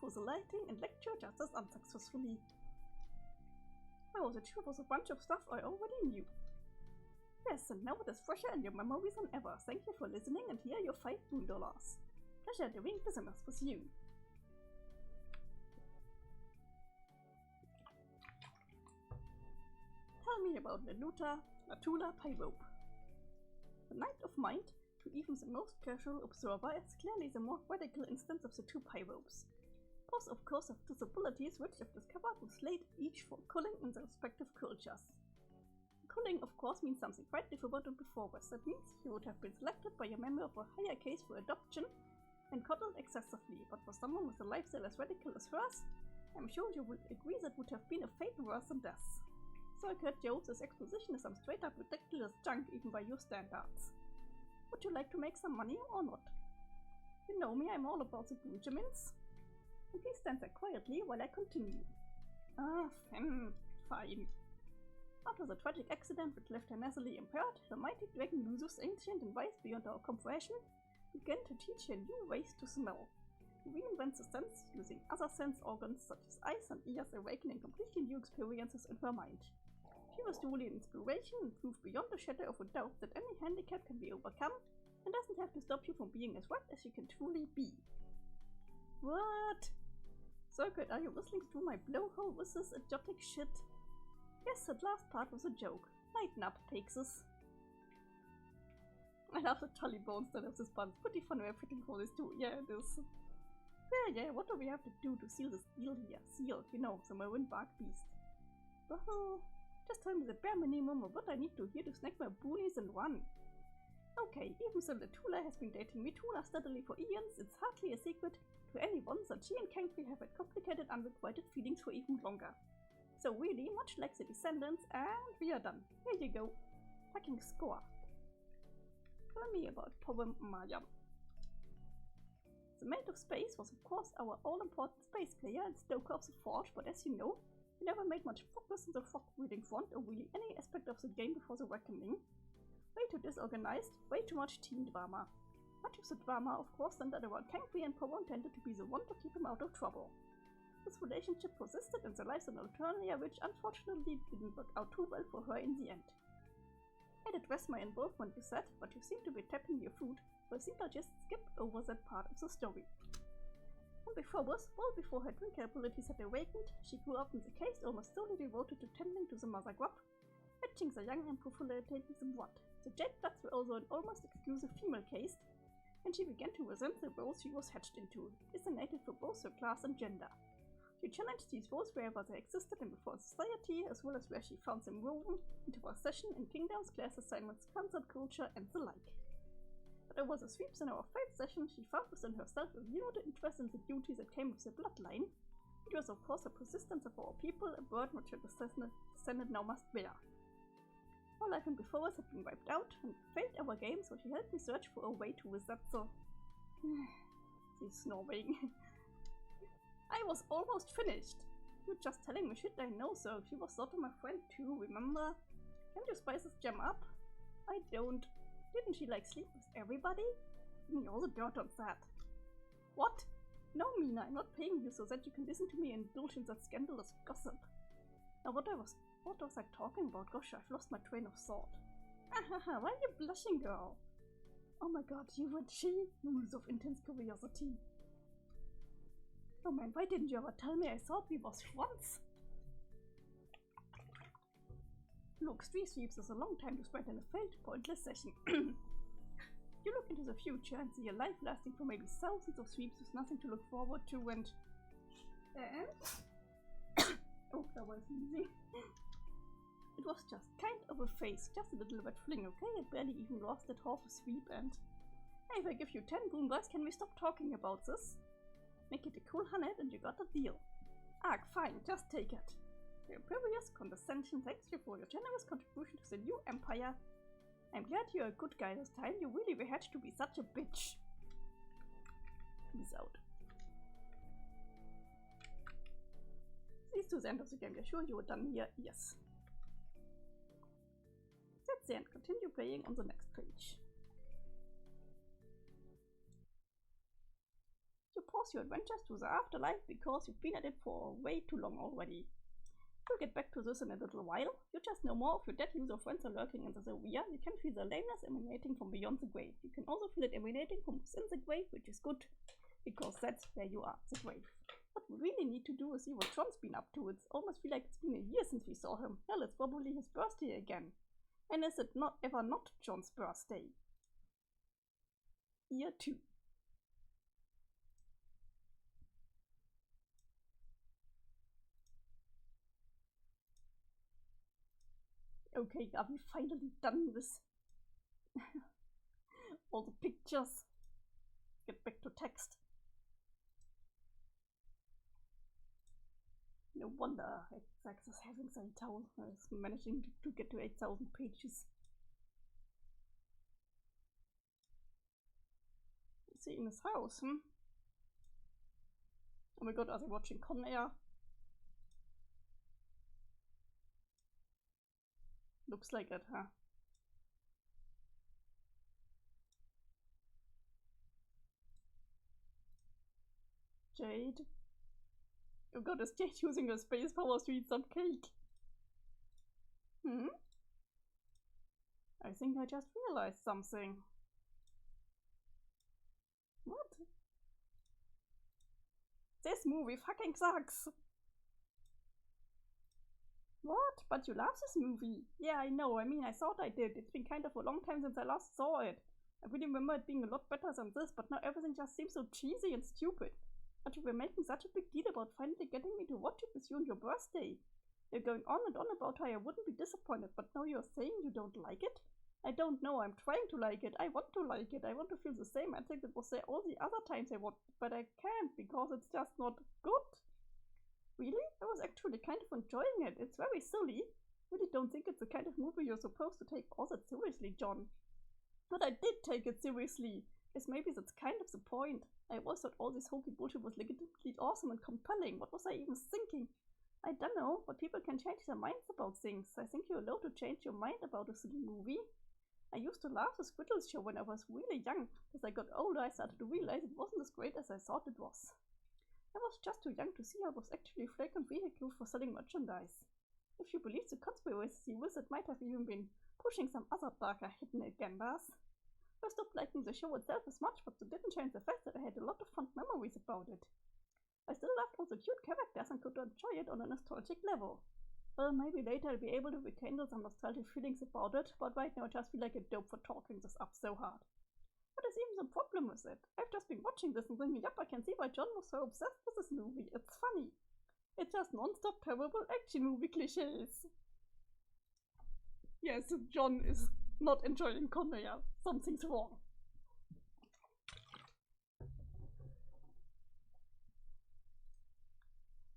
for the lighting and lecture just as unsuccessfully. I wasn't sure it was a bunch of stuff I already knew. Yes, and now it is fresher in your memories than ever. Thank you for listening, and here are your $5 boon. Pleasure doing business with you. Tell me about Natula Pyrope. The Knight of Mind, to even the most casual observer, is clearly the more radical instance of the two Pyropes. Both, of course, have disabilities which, if discovered, will slate each for culling in their respective cultures. Culling, of course, means something quite different than before. That means you would have been selected by a member of a higher case for adoption and coddled excessively, but for someone with a lifestyle as radical as hers, I'm sure you will agree that would have been a fate worse than death. So I could joke this exposition is some straight up ridiculous junk even by your standards. Would you like to make some money or not? You know me, I'm all about the Benjamins. And please stand there quietly while I continue. Fine. After the tragic accident which left her nasally impaired, the mighty dragon Lusus, ancient and wise beyond our comprehension, began to teach her new ways to smell. He reinvents the sense using other sense organs such as eyes and ears, awakening completely new experiences in her mind. She was truly an inspiration and proved beyond a shadow of a doubt that any handicap can be overcome and doesn't have to stop you from being as right as you can truly be. What? Circuit, are you whistling through my blowhole with this idiotic shit? Yes, that last part was a joke. Lighten up, Pixes. I love the Tully Bones that of this bun. It's pretty fun way of fitting for this too. Yeah, it is. Yeah, what do we have to do to seal this deal here? Seal, you know, the maroon bark beast. Well, just tell me the bare minimum of what I need to hear to snag my boonies and run. Okay, even though Natula has been dating Mitula steadily for eons, it's hardly a secret to anyone that she and Kankri have had complicated, unrequited feelings for even longer. So really, much like the Descendants, and we are done. Here you go. Fucking score. Tell me about Poem Mayam. The Maid of Space was of course our all-important space player and stoker of the Forge, but as you know, we never made much progress in the frog reading front or really any aspect of the game before the Reckoning. Way too disorganized, way too much teen drama. Much of the drama, of course, centered around Kankri, and Power intended to be the one to keep him out of trouble. This relationship persisted in the lives of Alternia, which unfortunately didn't work out too well for her in the end. I'd address my involvement with that, but you seem to be tapping your food, so I think I'll just skip over that part of the story. And well before her drink abilities had awakened, she grew up in the case almost solely devoted to tending to the mother grub, fetching the young and proliferating the blood. The Jade Bloods were also an almost exclusive female caste, and she began to resent the roles she was hatched into, designated for both her class and gender. She challenged these roles wherever they existed in before society, as well as where she found them woven into her session in kingdoms, class assignments, concert culture, and the like. But over the sweeps in our 5th session, she found within herself a renewed interest in the duty that came with the bloodline. It was of course the persistence of our people, a burden which her descendant now must bear. All life and before us had been wiped out, and failed our game, so she helped me search for a way to reset the... She's snoring. I was almost finished. You're just telling me shit I know, so she was sort of my friend too, remember? Can't you spice this gem up? I don't. Didn't she like sleep with everybody? Give me all the dirt on that. What? No, Meenah, I'm not paying you so that you can listen to me and indulge in that scandalous gossip. Now what was I talking about? Gosh, I've lost my train of thought. Why are you blushing, girl? Oh my god, you and she? Moods of intense curiosity. Oh man, why didn't you ever tell me? I thought we was once. Look, 3 sweeps is a long time to spend in a failed, pointless session. You look into the future and see a life lasting for maybe thousands of sweeps with nothing to look forward to and... oh, that was easy. It was just kind of a phase, just a little wet fling, okay? It barely even lost at half a sweep and... Hey, if I give you 10 boon bucks, can we stop talking about this? Make it a cool 100 and you got a deal. Ah, fine, just take it. Your previous condescension thanks you for your generous contribution to the new empire. I'm glad you're a good guy this time. You really were had to be such a bitch. Peace out. This to the end of the game. You're sure you were done here? Yes. That's the end. Continue playing on the next page. You pause your adventures to the afterlife because you've been at it for way too long already. We'll get back to this in a little while. You just know more of your dead user friends are lurking in the Zawiya. You can feel the lameness emanating from beyond the grave. You can also feel it emanating from within the grave, which is good, because that's where you are, the grave. What we really need to do is see what John's been up to. It's almost feel like it's been a year since we saw him. Hell, it's probably his birthday again. And is it not ever not John's birthday? Year 2. Okay, are we finally done with all the pictures? Get back to text. No wonder X is having some town. It's managing to get to 8,000 pages. Is he in his house, Oh my god, are they watching Con Air? Looks like it, huh? Jade? Oh god, is Jade using her space powers to eat some cake? I think I just realized something. What? This movie fucking sucks! What? But you love this movie? Yeah, I know. I mean, I thought I did. It's been kind of a long time since I last saw it. I really remember it being a lot better than this, but now everything just seems so cheesy and stupid. But you were making such a big deal about finally getting me to watch it with you on your birthday. You're going on and on about how I wouldn't be disappointed, but now you're saying you don't like it? I don't know. I'm trying to like it. I want to like it. I want to feel the same. I think it was there all the other times I watched, but I can't because it's just not good. Really? I was actually kind of enjoying it. It's very silly. Really don't think it's the kind of movie you're supposed to take all that seriously, John. But I did take it seriously. Guess maybe that's kind of the point. I always thought all this hokey bullshit was legitimately awesome and compelling. What was I even thinking? I don't know, but people can change their minds about things. I think you're allowed to change your mind about a silly movie. I used to love the Squiddles show when I was really young. As I got older, I started to realize it wasn't as great as I thought it was. I was just too young to see how it was actually a flagrant vehicle for selling merchandise. If you believe the conspiracy with it might have even been pushing some other darker hidden agendas. I stopped liking the show itself as much, but it didn't change the fact that I had a lot of fond memories about it. I still loved all the cute characters and could enjoy it on a nostalgic level. Well, maybe later I'll be able to rekindle some nostalgic feelings about it, but right now I just feel like a dope for talking this up so hard. What is even the problem with it? I've just been watching this and thinking, yep, I can see why John was so obsessed with this movie. It's funny. It's just non-stop terrible action movie cliches. Yes, John is not enjoying Con Air. Something's wrong.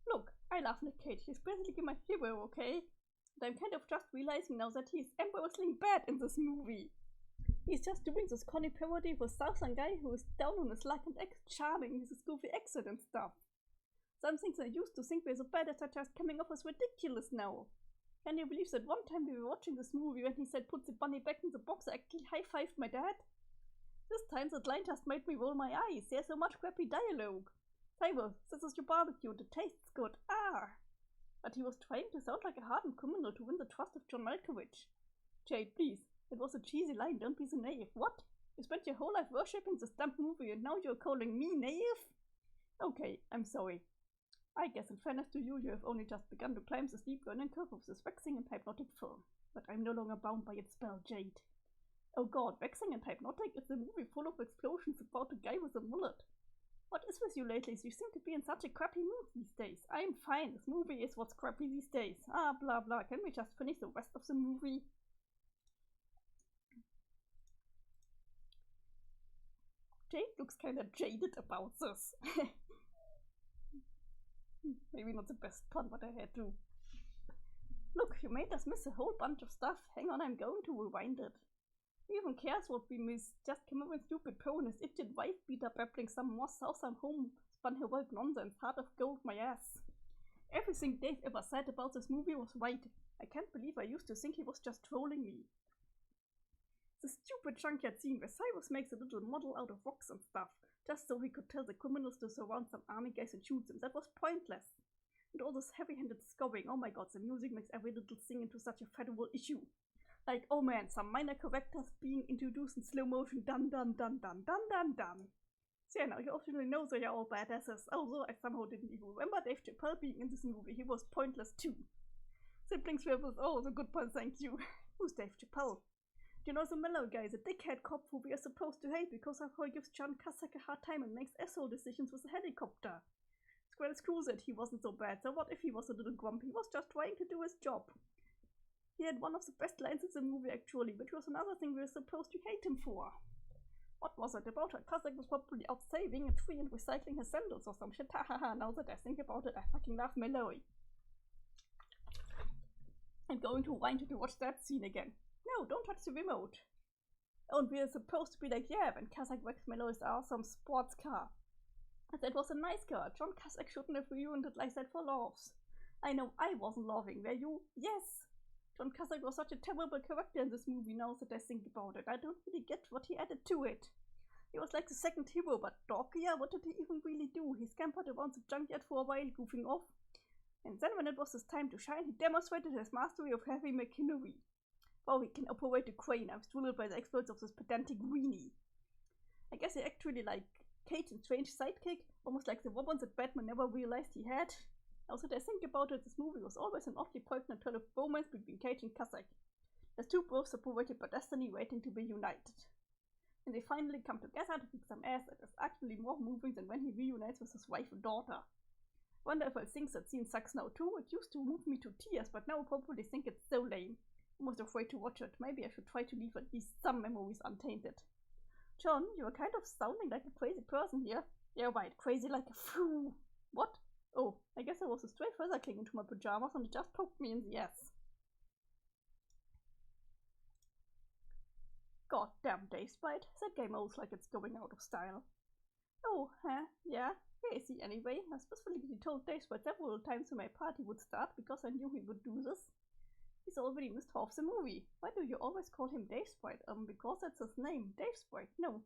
Look, I love Nick Cage. He's basically my hero, okay? And I'm kind of just realizing now that he's embarrassingly bad in this movie. He's just doing this Connie parody with Southern guy who is down on his luck and acts charming with his goofy accent and stuff. Some things I used to think were so bad that are just coming off as ridiculous now. Can you believe that one time we were watching this movie when he said put the bunny back in the box, I actually high-fived my dad? This time that line just made me roll my eyes. There's so much crappy dialogue. Tyler, this is your barbecue. It tastes good. Ah! But he was trying to sound like a hardened criminal to win the trust of John Malkovich. Jade, please. It was a cheesy line, don't be so naive. What? You spent your whole life worshipping this dumb movie and now you're calling me naive? Okay, I'm sorry. I guess in fairness to you, you have only just begun to climb the steep learning curve of this waxing and hypnotic film. But I'm no longer bound by its spell, Jade. Oh god, Vexing and Hypnotic is a movie full of explosions about a guy with a mullet. What is with you lately? You seem to be in such a crappy mood these days. I'm fine. This movie is what's crappy these days. Ah, blah blah. Can we just finish the rest of the movie? Jade looks kind of jaded about this. Maybe not the best pun, but I had to. Look, you made us miss a whole bunch of stuff. Hang on, I'm going to rewind it. Who even cares what we missed? Just come up with stupid ponies, idiot wife beater babbling some more southern homespun heroic nonsense, heart of gold, my ass. Everything Dave ever said about this movie was right. I can't believe I used to think he was just trolling me. The stupid junkyard scene where Cyrus makes a little model out of rocks and stuff, just so he could tell the criminals to surround some army guys and shoot them, that was pointless. And all this heavy-handed scoring, oh my god, the music makes every little thing into such a federal issue. Like, oh man, some minor characters being introduced in slow motion, dun dun dun dun dun dun dun. So yeah, now you obviously know they are all badasses, although I somehow didn't even remember Dave Chappelle being in this movie, he was pointless too. Siblings rebels, oh, the good point, thank you. Who's Dave Chappelle? You know the mellow guy, the dickhead cop who we are supposed to hate because of how he gives John Cusack a hard time and makes asshole decisions with a helicopter. Well, screw it, he wasn't so bad, so what if he was a little grumpy? He was just trying to do his job. He had one of the best lines in the movie actually, which was another thing we were supposed to hate him for. What was it about? Her Cusack was probably out saving a tree and recycling his sandals or some shit. Hahaha, now that I think about it, I fucking love Malloy. I'm going to wind you to watch that scene again. No, don't touch the remote. Oh, and we are supposed to be like, yeah, when Cusack wrecks Malloy's awesome sports car. That was a nice car. John Cusack shouldn't have ruined it like that for laughs. I know I wasn't laughing, were you? Yes! John Cusack was such a terrible character in this movie now that I think about it. I don't really get what he added to it. He was like the second hero, but dorkier? What did he even really do? He scampered around the junkyard for a while, goofing off. And then when it was his time to shine, he demonstrated his mastery of heavy machinery. Wow, he can operate a crane. I'm thrilled by the exploits of this pedantic weenie. I guess he actually like Kate and Strange sidekick, almost like the weapons that Batman never realized he had. Now that I think about it, this movie was always an oddly poignant tale of romance between Kate and Cusack. There's two bros separated by destiny waiting to be united. And they finally come together to kick some ass that is actually more moving than when he reunites with his wife and daughter. Wonder if I think that scene sucks now too. It used to move me to tears, but now I probably think it's so lame. Almost afraid to watch it. Maybe I should try to leave at least some memories untainted. John, you are kind of sounding like a crazy person here. Yeah, right, crazy like a fool. What? Oh, I guess I was a stray feather clinging to my pajamas and it just poked me in the ass. God damn Dave Sprite, that game looks like it's going out of style. Oh, huh? Yeah? Where is he anyway? I specifically told Dave Sprite several times when my party would start because I knew he would do this. He's already missed half the movie. Why do you always call him Dave Sprite? Because that's his name, Dave Sprite. No.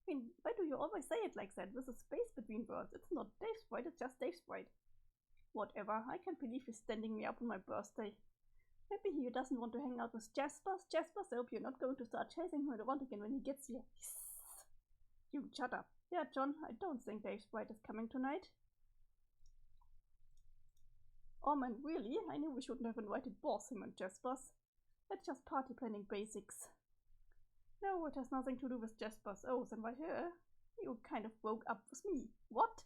I mean, why do you always say it like that, with a space between words? It's not Dave Sprite, it's just Dave Sprite. Whatever, I can't believe he's standing me up on my birthday. Maybe he doesn't want to hang out with Jasper. Jasper, I hope you're not going to start chasing him around again when he gets here. You shut up. Yeah, John, I don't think Dave Sprite is coming tonight. Oh man, really? I knew we shouldn't have invited Boss, him and Jasper's. That's just party planning basics. No, it has nothing to do with Jasper's. Oh, then why her? You kind of broke up with me. What?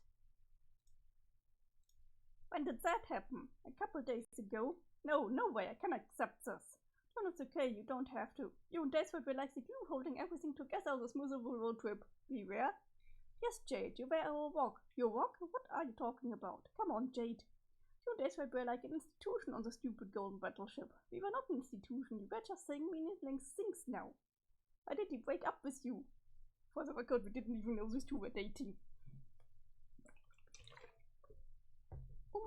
When did that happen? A couple days ago? No, no way, I cannot accept this. John, it's okay, you don't have to. You and Dave were like the glue holding everything together on this miserable road trip. We were? Yes, Jade, you were our rock. Your rock? What are you talking about? Come on, Jade. You and Dave were like an institution on the stupid golden battleship. We were not an institution, you were just saying meaningless things now. Why did he break up with you? For the record, we didn't even know these two were dating.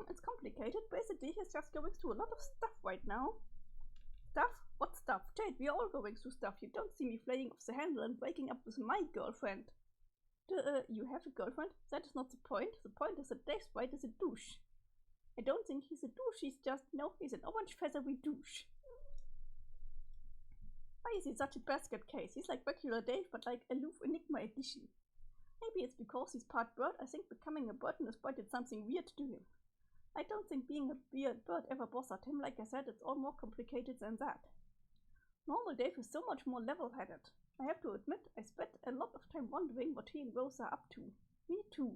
It's complicated. Basically, he's just going through a lot of stuff right now. Stuff? What stuff? Jade, we are all going through stuff. You don't see me flaying off the handle and breaking up with my girlfriend. You have a girlfriend? That is not the point. The point is that Dave Sprite is a douche. I don't think he's a douche, he's just, no, he's an orange feathery douche. Why is he such a basket case? He's like regular Dave, but like aloof Enigma edition. Maybe it's because he's part bird. I think becoming a bird in a sprite did something weird to him. I don't think being a weird bird ever bothered him. Like I said, it's all more complicated than that. Normal Dave is so much more level-headed. I have to admit, I spent a lot of time wondering what he and Rose are up to. Me too.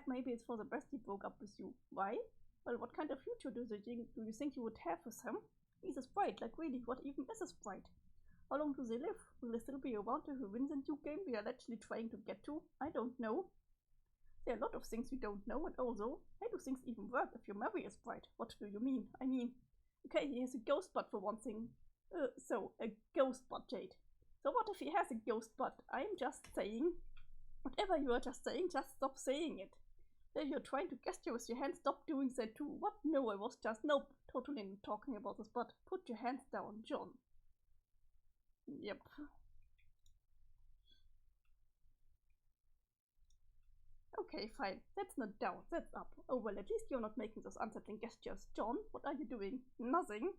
Maybe it's for the best he broke up with you. Why? Well, what kind of future do you think you would have with him? He's a sprite, like really, what even is a sprite? How long do they live? Will they still be around if we win the new game we are actually trying to get to? I don't know. There are a lot of things we don't know, and also, how do things even work if you marry a sprite? What do you mean? I mean, okay, he has a ghost butt for one thing. So, a ghost butt, Jade. So what if he has a ghost butt? I'm just saying, whatever you are just saying, just stop saying it. Then you're trying to gesture with your hands, stop doing that too. What? No, I was just, nope, totally not talking about this butt. Put your hands down, John. Yep. Okay, fine. That's not down, that's up. Oh well, at least you're not making those unsettling gestures. John, what are you doing? Nothing.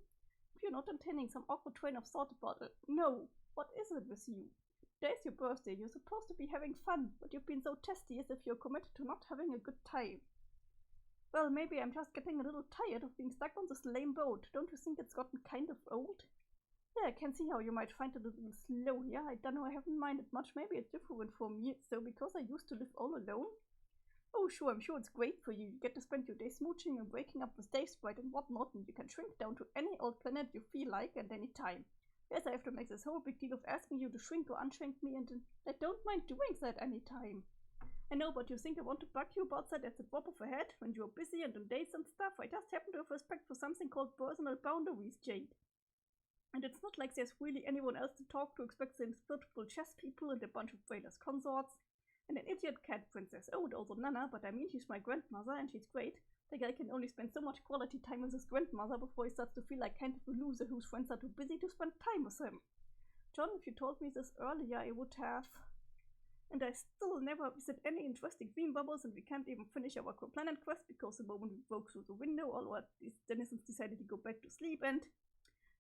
If you're not intending some awkward train of thought about it. No. What is it with you? Today's your birthday. You're supposed to be having fun, but you've been so testy as if you're committed to not having a good time. Well, maybe I'm just getting a little tired of being stuck on this lame boat. Don't you think it's gotten kind of old? Yeah, I can see how you might find it a little slow here. I don't know, I haven't minded much. Maybe it's different for me. So because I used to live all alone? Oh, sure, I'm sure it's great for you. You get to spend your day smooching and waking up with Dave's Sprite and whatnot, and you can shrink down to any old planet you feel like at any time. Yes, I have to make this whole big deal of asking you to shrink or unshrink me, and I don't mind doing that any time. I know, but you think I want to bug you about that at the drop of a hat when you're busy and on dates and stuff? I just happen to have respect for something called personal boundaries, Jade. And it's not like there's really anyone else to talk to except the inscrutable chess people and a bunch of Vader's consorts. And an idiot cat princess. Oh, and also Nana, but I mean she's my grandmother and she's great. The guy can only spend so much quality time with his grandmother before he starts to feel like kind of a loser whose friends are too busy to spend time with him. John, if you told me this earlier, I would have. And I still never visit any interesting dream bubbles, and we can't even finish our planet quest because the moment we broke through the window, all our denizens decided to go back to sleep, and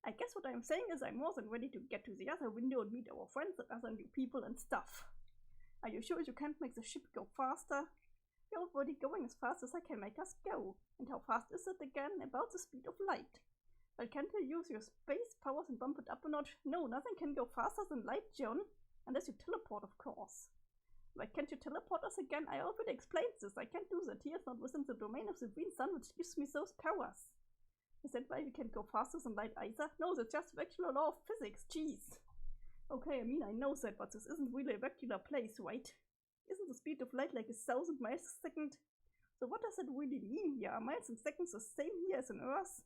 I guess what I'm saying is I'm more than ready to get to the other window and meet our friends and other new people and stuff. Are you sure you can't make the ship go faster? We're already going as fast as I can make us go. And how fast is it again? About the speed of light. Well, can't you use your space powers and bump it up a notch? No, nothing can go faster than light, John. Unless you teleport, of course. Why can't you teleport us again? I already explained this. I can't do that. He is not within the domain of the green sun, which gives me those powers. Is that why we can't go faster than light either? No, that's just the regular law of physics. Jeez. Okay, I mean, I know that, but this isn't really a regular place, right? Isn't the speed of light like 1,000 miles a second? So what does it really mean here? Are miles and seconds the same here as on Earth?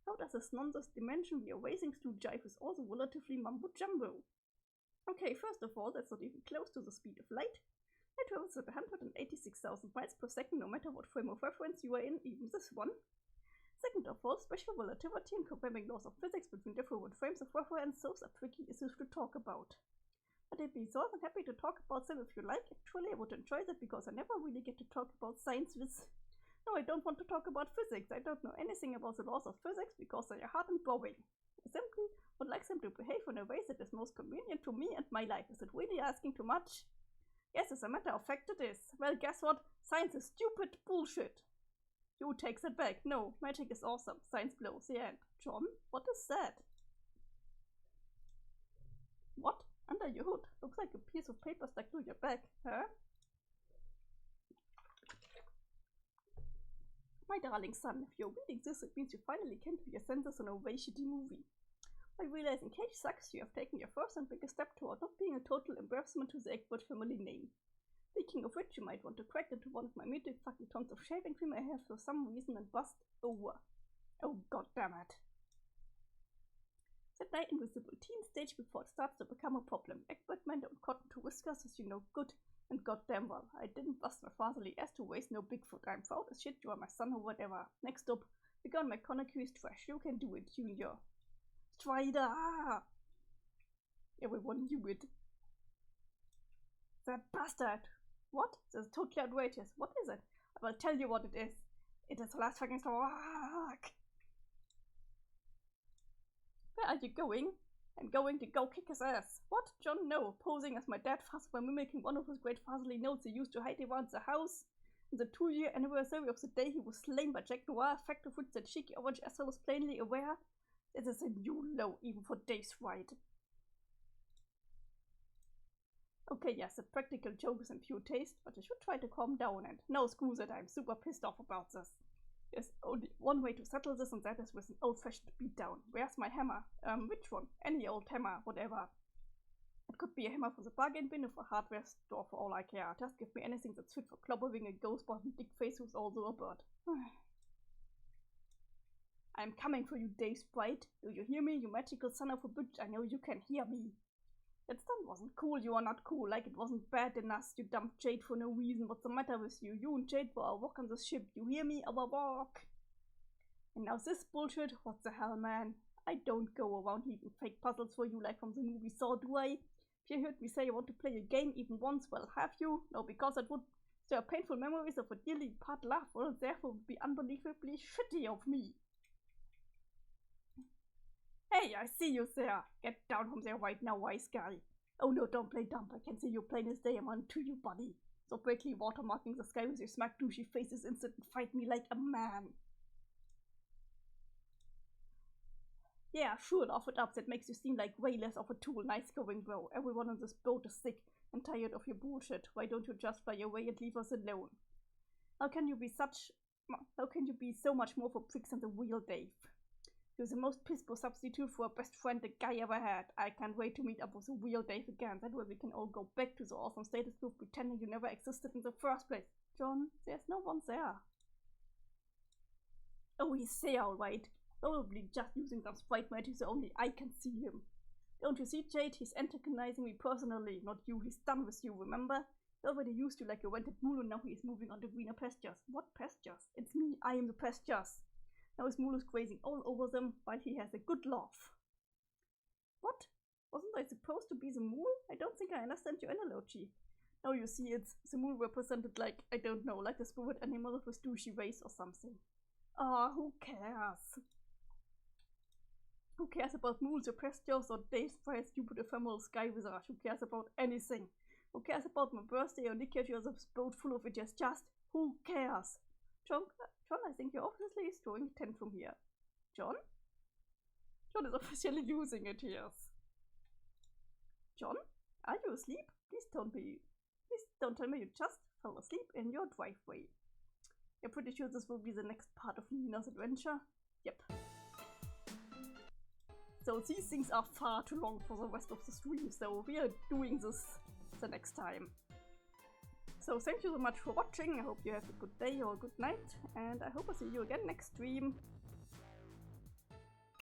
How does this nonsense dimension we are racing through jive with all the relatively mumbo-jumbo? Okay, first of all, that's not even close to the speed of light. Light travels at 186,000 miles per second no matter what frame of reference you are in, even this one. Second of all, special relativity and comparing laws of physics between different frames of reference, those are tricky issues to talk about. But I'd be more than happy to talk about them if you like. Actually, I would enjoy that because I never really get to talk about science with... No, I don't want to talk about physics. I don't know anything about the laws of physics because they are hard and boring. I simply would like them to behave in a way that is most convenient to me and my life. Is it really asking too much? Yes, as a matter of fact it is. Well, guess what? Science is stupid bullshit. You take that back. No, magic is awesome. Science blows. The end. John, what is that? What? Under your hood? Looks like a piece of paper stuck to your back, huh? My darling son, if you're reading this, it means you finally came to your senses in a way shitty movie. By realizing Cage sucks, you have taken your first and biggest step toward not being a total embarrassment to the Egbert family name. Speaking of which, you might want to crack into one of my mythic fucking tons of shaving cream I have for some reason and bust over. Oh god damn it. That night invisible teen stage before it starts to become a problem. Egbert man don't cotton to whiskers as you know good and goddamn well. I didn't bust my fatherly ass to waste no Bigfoot. I'm proud as shit you are my son or whatever. Next up, Begon McConaughey's trash. You can do it, Junior. Strider! Everyone knew it. That bastard! What? That's totally outrageous. What is it? I will tell you what it is. It is the last fucking fuck. Where are you going? I'm going to go kick his ass. What? John, no. Posing as my dad fast by mimicking one of his great fatherly notes he used to hide around the house. On the 2-year anniversary of the day he was slain by Jack Noir, fact of which that cheeky orange asshole was plainly aware. This is a new low, even for Dave's right. Okay, yes, a practical joke is in pure taste, but I should try to calm down and no, screw that, I'm super pissed off about this. There's only one way to settle this, and that is with an old-fashioned beatdown. Where's my hammer? Which one? Any old hammer, whatever. It could be a hammer from the bargain bin or a hardware store for all I care. Just give me anything that's fit for clobbering a ghost bottom dick face who's also a bird. I'm coming for you, Dave Sprite. Do you hear me, you magical son of a bitch? I know you can hear me. That stunt wasn't cool, you are not cool. Like it wasn't bad enough, you dumped Jade for no reason. What's the matter with you? You and Jade were a walk on the ship. You hear me? Our walk. And now this bullshit? What the hell, man? I don't go around leaving fake puzzles for you like from the movie Saw, do I? If you heard me say you want to play a game even once, well, have you? No, because that would stir painful memories of a dearly part love, well, therefore would be unbelievably shitty of me. Hey, I see you there. Get down from there right now, wise guy. Oh no, don't play dumb. I can see you plain as day. I'm on to you, buddy. So quickly watermarking the sky with your smack douchey faces instant and fight me like a man. Yeah, sure, laugh it up. That makes you seem like way less of a tool. Nice going, bro. Everyone on this boat is sick and tired of your bullshit. Why don't you just fly away and leave us alone? How can you be so much more for pricks than the real Dave? You're the most piss-poor substitute for a best friend the guy ever had. I can't wait to meet up with the real Dave again. That way we can all go back to the awesome status quo pretending you never existed in the first place. John, there's no one there. Oh, he's there, alright. Probably just using some sprite magic so only I can see him. Don't you see, Jade? He's antagonizing me personally, not you. He's done with you, remember? He already used you like a rented mule and now he's moving on to greener pastures. What pastures? It's me, I am the pastures. Now his mule is grazing all over them while he has a good laugh. What? Wasn't I supposed to be the mule? I don't think I understand your analogy. Now you see, it's the mule represented like, I don't know, like a spirit animal with douchey ways or something. Ah, who cares? Who cares about mules or pastures or Dave's for a stupid ephemeral sky wizard? Who cares about anything? Who cares about my birthday or ligatures of boat full of idiots? Just who cares? John, I think you're obviously throwing a tantrum here. John? John is officially losing it here. John? Are you asleep? Please don't tell me you just fell asleep in your driveway. You're pretty sure this will be the next part of Meenah's adventure? Yep. So these things are far too long for the rest of the stream, so we are doing this the next time. So thank you so much for watching. I hope you have a good day or a good night, and I hope I see you again next stream.